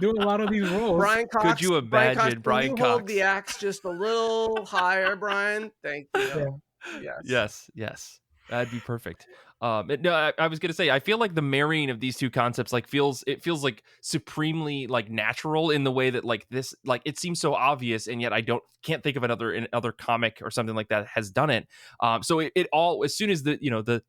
do a lot of these roles. Brian Cox, could you imagine Brian Cox, hold the axe just a little higher, Brian? Thank you. Yeah. Yes. That'd be perfect. No, I was gonna say, I feel like the marrying of these two concepts feels like supremely like natural, in the way that like this, like, it seems so obvious, and yet I can't think of another comic or something like that has done it. So it all, as soon as the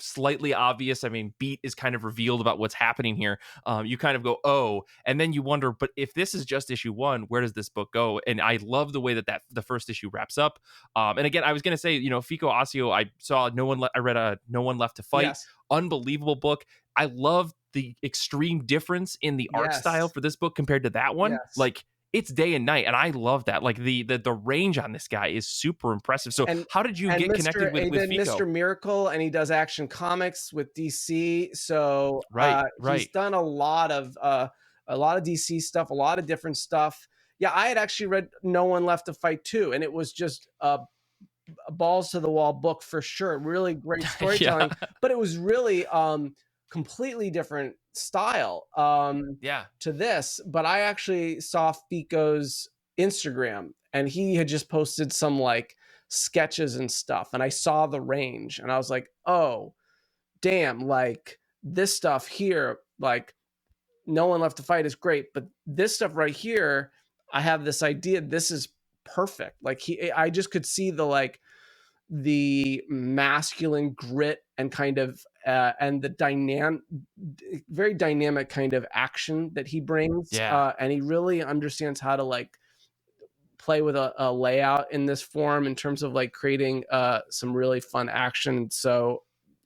slightly obvious, beat is kind of revealed about what's happening here, you kind of go, oh, and then you wonder, but if this is just issue 1, where does this book go? And I love the way that the first issue wraps up. And again, I was going to say, Fico Asio, I saw I read No One Left to Fight. Yes. Unbelievable book. I love the extreme difference in the art style for this book compared to that one. Yes. Like, it's day and night, and I love that. Like, the range on this guy is super impressive. So how did you get connected with Fico? Mr. Miracle, and he does Action Comics with DC. So he's done a lot of DC stuff, a lot of different stuff. Yeah, I had actually read No One Left to Fight too, and it was just a balls to the wall book for sure. Really great storytelling, but it was really completely different style to this. But I actually saw Fico's Instagram, and he had just posted some like sketches and stuff, and I saw the range, and I was like, oh damn, like, this stuff here, like, No One Left to Fight is great, but this stuff right here, I have this idea, this is perfect. Like, I just could see the, like, the masculine grit and kind of and the very dynamic kind of action that he brings. Yeah. And he really understands how to like play with a layout in this form in terms of like creating some really fun action. So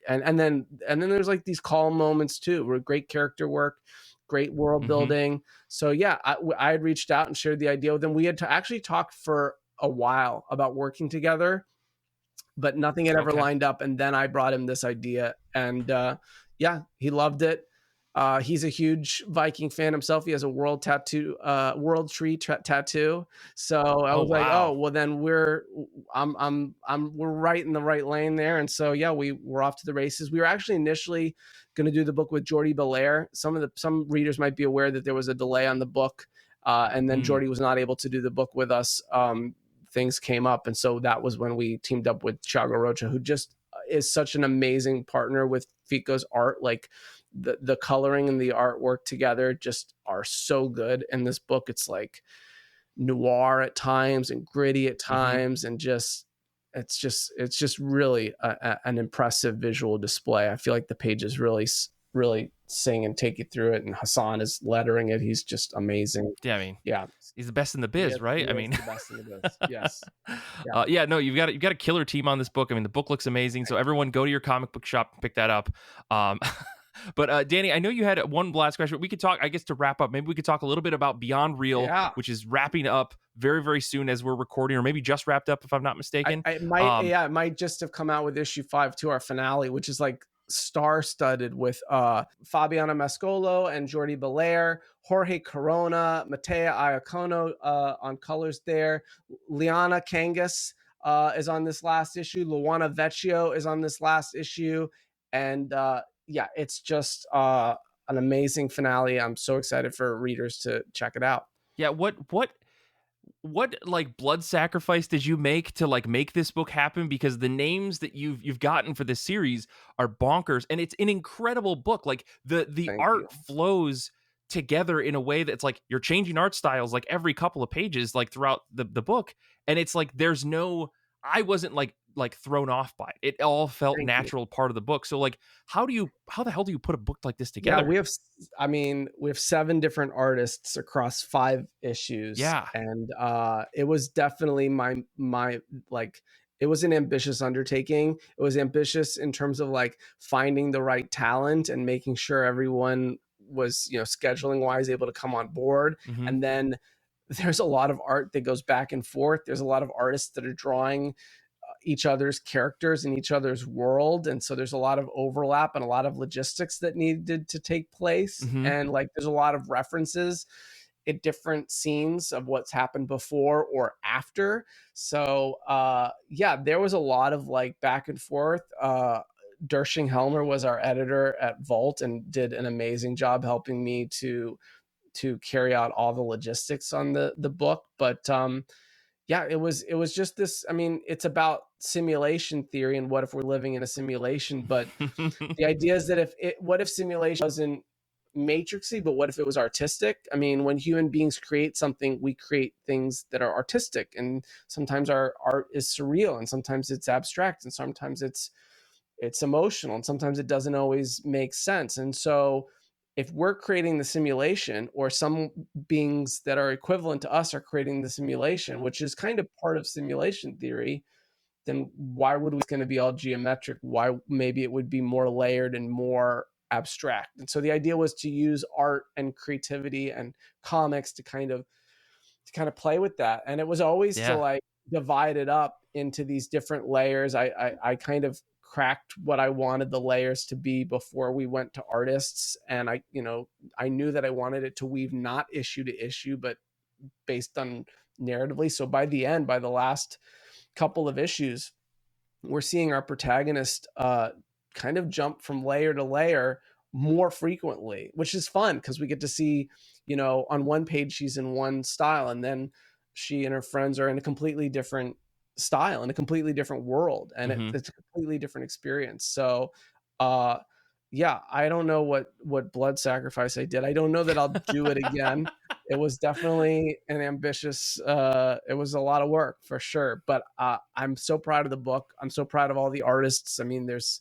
and then there's like these calm moments too, where great character work, great world building. So yeah, I had reached out and shared the idea with him. We had to actually talked for a while about working together, but nothing had ever lined up. And then I brought him this idea, and yeah, he loved it. He's a huge Viking fan himself. He has a world tree tattoo. So I was like, oh, well then we're right in the right lane there. And so yeah, we're off to the races. We were actually initially going to do the book with Jordi Belair. Some readers might be aware that there was a delay on the book, and then Jordi was not able to do the book with us. Things came up, and so that was when we teamed up with Thiago Rocha, who just is such an amazing partner with Fico's art. Like the coloring and the artwork together just are so good in this book. It's like noir at times and gritty at times, and it's just really an impressive visual display. I feel like the pages really sing and take you through it, and Hassan is lettering it. He's just amazing. Yeah, I mean, yeah, he's the best in the biz, right? I mean, the best in the biz. Yes. Yeah. No, you've got a killer team on this book. I mean, the book looks amazing. So everyone, go to your comic book shop and pick that up. But Danny, I know you had one last question. We could talk, I guess, to wrap up. Maybe we could talk a little bit about Beyond Real, which is wrapping up very, very soon as we're recording, or maybe just wrapped up, if I'm not mistaken. It might just have come out with issue 5 to our finale, which is like star-studded with Fabiana Mascolo and Jordi Belair, Jorge Corona, Matea Iacono on colors there. Liana Kangas is on this last issue. Luana Vecchio is on this last issue. And yeah, it's just an amazing finale. I'm so excited for readers to check it out. Yeah, what like blood sacrifice did you make to like make this book happen? Because the names that you've gotten for this series are bonkers, and it's an incredible book. Like the art flows together in a way that's like you're changing art styles like every couple of pages, like throughout the book, and it's like I wasn't like thrown off by it. It all felt natural, part of the book. So like, how the hell do you put a book like this together? Yeah, we have 7 different artists across 5 issues. Yeah. And it was definitely my like, it was an ambitious undertaking. It was ambitious in terms of like finding the right talent and making sure everyone was, scheduling wise able to come on board. And then there's a lot of art that goes back and forth. There's a lot of artists that are drawing each other's characters in each other's world, and so there's a lot of overlap and a lot of logistics that needed to take place. And like there's a lot of references at different scenes of what's happened before or after. So yeah, there was a lot of like back and forth. Dershing Helmer was our editor at Vault and did an amazing job helping me to carry out all the logistics on the book. But yeah, it was just this. I mean, it's about simulation theory and what if we're living in a simulation. But the idea is that what if simulation wasn't matrixy, but what if it was artistic? I mean, when human beings create something, we create things that are artistic, and sometimes our art is surreal, and sometimes it's abstract, and sometimes it's emotional, and sometimes it doesn't always make sense. And so if we're creating the simulation, or some beings that are equivalent to us are creating the simulation, which is kind of part of simulation theory, then why would it's going to be all geometric? Why maybe it would be more layered and more abstract? And so the idea was to use art and creativity and comics to kind of play with that. And it was always to like divide it up into these different layers. I kind of cracked what I wanted the layers to be before we went to artists. And I knew that I wanted it to weave not issue to issue, but based on narratively. So by the end, by the last couple of issues, we're seeing our protagonist kind of jump from layer to layer more frequently, which is fun because we get to see, on one page she's in one style, and then she and her friends are in a completely different style, in a completely different world, and it's a completely different experience. So yeah, I don't know what blood sacrifice I did. I don't know that I'll do it again. it was definitely an ambitious, it was a lot of work for sure, but I'm so proud of the book. I'm so proud of all the artists. I mean, there's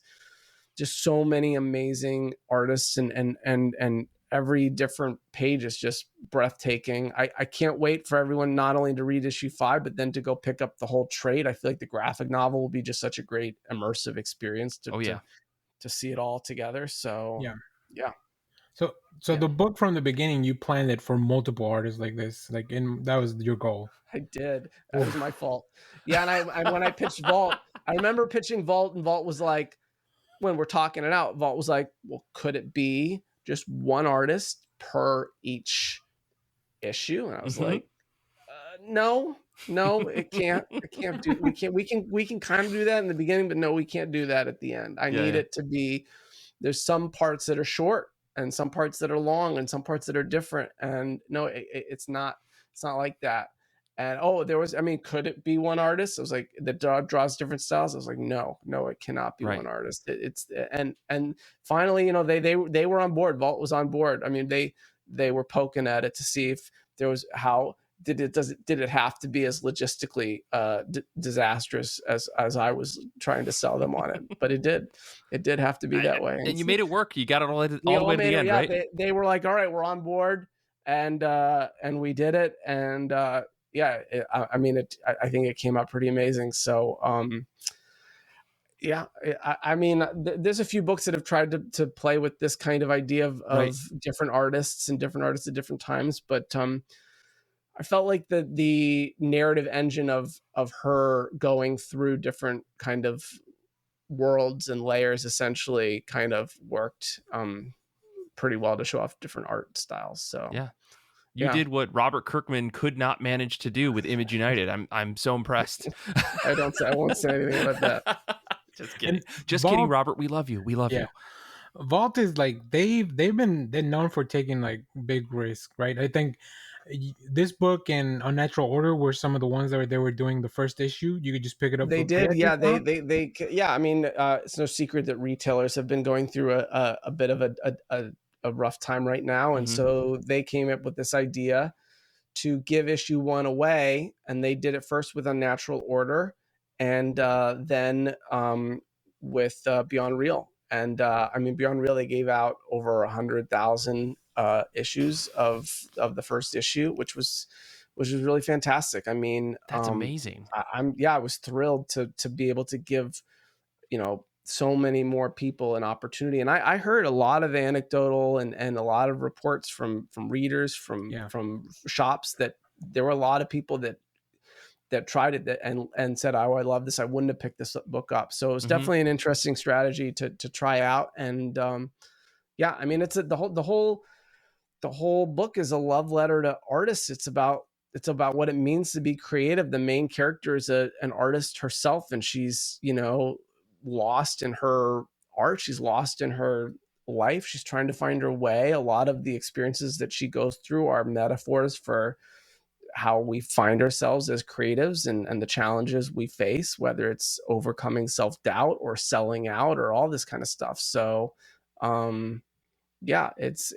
just so many amazing artists, and every different page is just breathtaking. I can't wait for everyone not only to read issue 5, but then to go pick up the whole trade. I feel like the graphic novel will be just such a great immersive experience to see it all together. So yeah. So the book from the beginning, you planned it for multiple artists like this, like, and that was your goal. I did. That was my fault. Yeah, and I when I pitched Vault, I remember pitching Vault, and Vault was like, when we're talking it out, Vault was like, well, could it be just one artist per each issue? And I was like, no, it can't. We can kind of do that in the beginning, but no, we can't do that at the end. I need it to be, there's some parts that are short and some parts that are long and some parts that are different. And no, it's not like that. And could it be one artist? I was like, that draws different styles. I was like, no, it cannot be one artist. And finally, they were on board. Vault was on board. I mean, they were poking at it to see if there was, how did it have to be as logistically disastrous as I was trying to sell them on it? But it did have to be that way. And you made it work. You got it all the way to the end, right? They were like, all right, we're on board, and we did it, and I think it came out pretty amazing. So there's a few books that have tried to play with this kind of idea of different artists and different artists at different times, but I felt like the narrative engine of her going through different kind of worlds and layers essentially kind of worked pretty well to show off different art styles. So you did what Robert Kirkman could not manage to do with Image United. I'm so impressed. I won't say anything about that. Just kidding. Kidding, Robert. We love you. We love you. Vault is like, they're known for taking like big risks, right? I think this book and Unnatural Order were some of the ones that they were doing the first issue. You could just pick it up. They did, yeah. They I mean, it's no secret that retailers have been going through a bit of a rough time right now, and so they came up with this idea to give issue 1 away, and they did it first with Unnatural Order, and then with Beyond Real. And Beyond Real, they gave out over 100,000 issues of the first issue, which was really fantastic. I mean, that's amazing. I was thrilled to be able to give, so many more people an opportunity. And I heard a lot of anecdotal and a lot of reports from readers, from shops, that there were a lot of people that tried it and said, oh, I love this. I wouldn't have picked this book up. So it was definitely an interesting strategy to try out. And it's the whole book is a love letter to artists. It's about what it means to be creative. The main character is an artist herself, and she's, lost in her art. She's lost in her life. She's trying to find her way. A lot of the experiences that she goes through are metaphors for how we find ourselves as creatives and the challenges we face, whether it's overcoming self-doubt or selling out or all this kind of stuff. So it's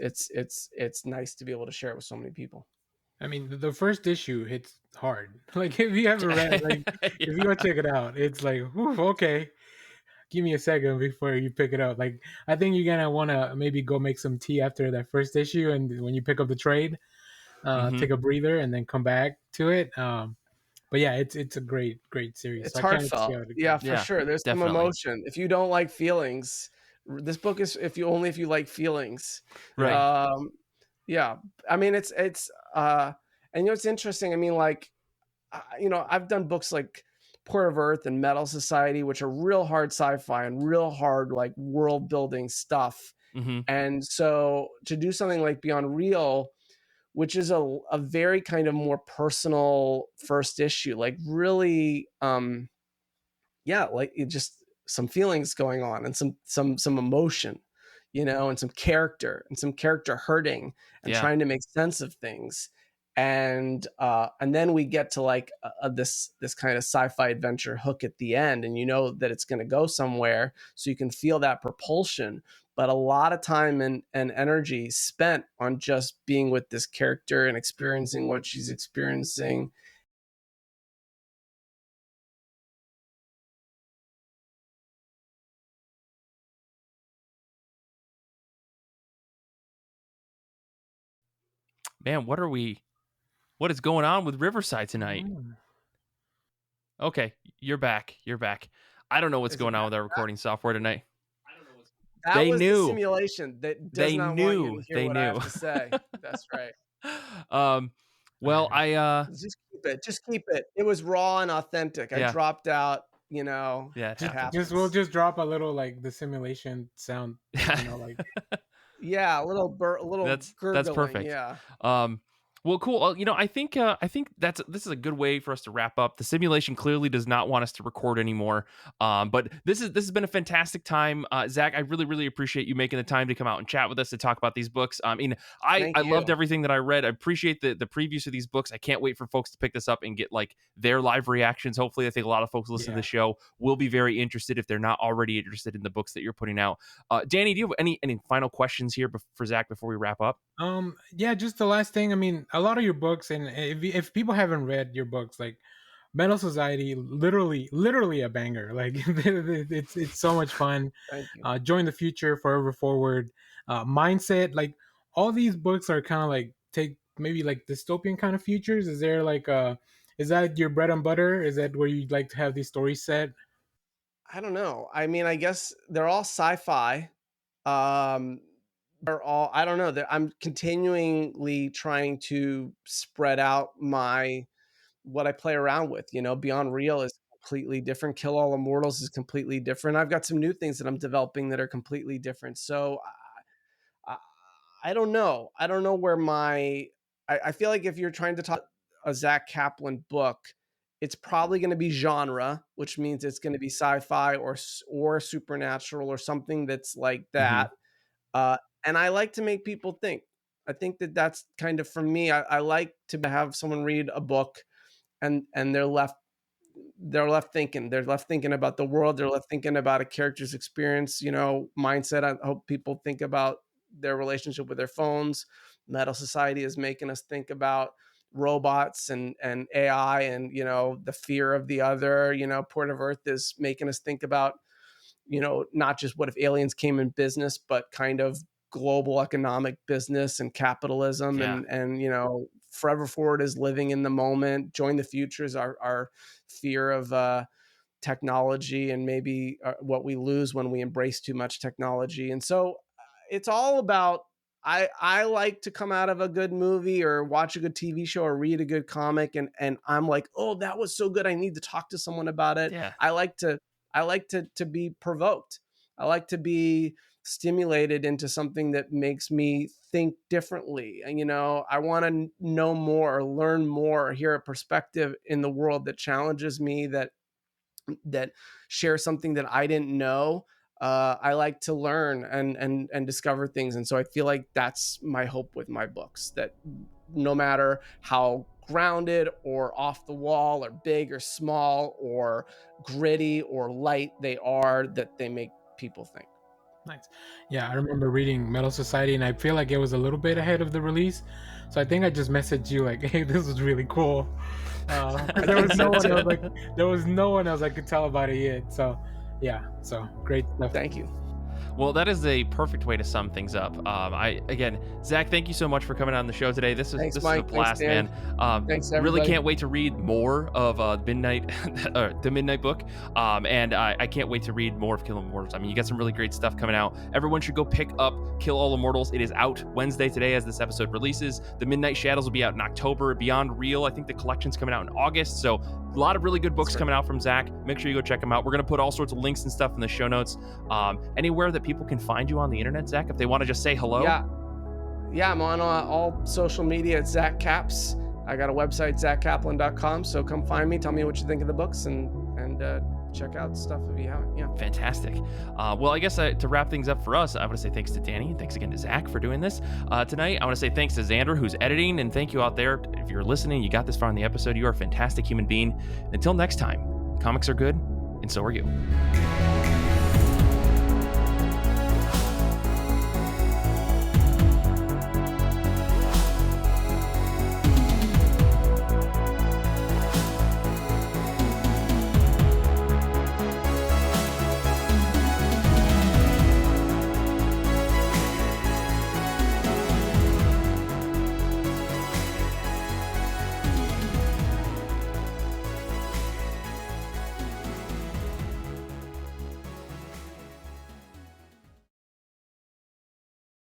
nice to be able to share it with so many people. I mean, the first issue hits hard. Like, if you haven't read, like, if you go check it out, it's like, whew, okay, give me a second before you pick it up. Like, I think you're gonna want to maybe go make some tea after that first issue, and when you pick up the trade, take a breather and then come back to it. But yeah, it's a great series. It's heartfelt. Yeah, for sure. There's definitely some emotion. If you don't like feelings, this book is if you like feelings. Right. Yeah. I mean, it's and it's interesting. I mean, like, I've done books like Port of Earth and Metal Society, which are real hard sci-fi and real hard, like, world building stuff. And so to do something like Beyond Real, which is a very kind of more personal first issue, like, really, like, it just some feelings going on and some emotion, and some character hurting and trying to make sense of things. and then we get to like this kind of sci-fi adventure hook at the end, and you know that it's going to go somewhere, so you can feel that propulsion. But a lot of time and energy spent on just being with this character and experiencing what she's experiencing. Man, what is going on with Riverside tonight? Okay, you're back. I don't know what's going on with our recording software tonight. That was the simulation that does not want you to hear what I have to say. That's right. Well, I just keep it. It was raw and authentic. I dropped out, you know. Yeah, we'll just drop a little like the simulation sound, you know, like yeah, a little gurgling. That's perfect. Yeah. Well, cool. You know, I think this is a good way for us to wrap up. The simulation clearly does not want us to record anymore. But this has been a fantastic time, Zach. I really appreciate you making the time to come out and chat with us to talk about these books. I mean, I loved everything that I read. I appreciate the previews of these books. I can't wait for folks to pick this up and get like their live reactions. Hopefully, I think a lot of folks listening to the show will be very interested if they're not already interested in the books that you're putting out. Danny, do you have any final questions here for Zach before we wrap up? Yeah, just the last thing. I mean, a lot of your books, and if people haven't read your books, like Metal Society, literally a banger. Like it's so much fun. Join the Future, Forever Forward, Mindset. Like all these books are kind of like take maybe like dystopian kind of futures. Is there like is that your bread and butter? Is that where you'd like to have these stories set? I don't know. I mean, I guess they're all sci-fi. They're all, I don't know. I'm continually trying to spread out what I play around with. You know, Beyond Real is completely different. Kill All Immortals is completely different. I've got some new things that I'm developing that are completely different. So I don't know. I don't know where I feel like if you're trying to talk a Zack Kaplan book, it's probably going to be genre, which means it's going to be sci-fi or supernatural or something that's like that. And I like to make people think. I think that's kind of, for me, I like to have someone read a book and they're left thinking. They're left thinking about the world. They're left thinking about a character's experience, you know, mindset. I hope people think about their relationship with their phones. Metal Society is making us think about robots and AI and, you know, the fear of the other. You know, Port of Earth is making us think about, you know, not just what if aliens came in business, but kind of global economic business and capitalism. And you know, Forever Forward is living in the moment. Join the Future is our fear of technology and maybe what we lose when we embrace too much technology. And so it's all about, I like to come out of a good movie or watch a good TV show or read a good comic and I'm like, oh, that was so good, I need to talk to someone about it. I like to be provoked. I like to be stimulated into something that makes me think differently. And, you know, I want to know more, learn more, hear a perspective in the world that challenges me, that shares something that I didn't know. I like to learn and discover things. And so I feel like that's my hope with my books, that no matter how grounded or off the wall or big or small or gritty or light they are, that they make people think. Nice. Yeah, I remember reading Metal Society and I feel like it was a little bit ahead of the release. So I think I just messaged you like, hey, this was really cool. There was no one else I could tell about it yet. So yeah, so great stuff. Thank you. Well, that is a perfect way to sum things up. Zach, thank you so much for coming on the show today. This is a blast, man. Thanks, everybody. Really can't wait to read more of Midnight, the Midnight book. And I can't wait to read more of Kill All Immortals. I mean, you got some really great stuff coming out. Everyone should go pick up Kill All Immortals. It is out Wednesday today as this episode releases. The Midnight Shadows will be out in October. Beyond Real, I think the collection's coming out in August. So a lot of really good books coming out from Zach. Make sure you go check them out. We're going to put all sorts of links and stuff in the show notes. Anywhere that people can find you on the internet, Zach, if they want to just say hello. Yeah, I'm on all social media at Zack Caps. I got a website, zackkaplan.com. So come find me, tell me what you think of the books, and check out stuff if you haven't. Yeah. Fantastic. Well, I guess to wrap things up for us, I want to say thanks to Danny, and thanks again to Zach for doing this tonight. I want to say thanks to Zander, who's editing, and thank you out there. If you're listening, you got this far in the episode, you are a fantastic human being. Until next time, comics are good, and so are you.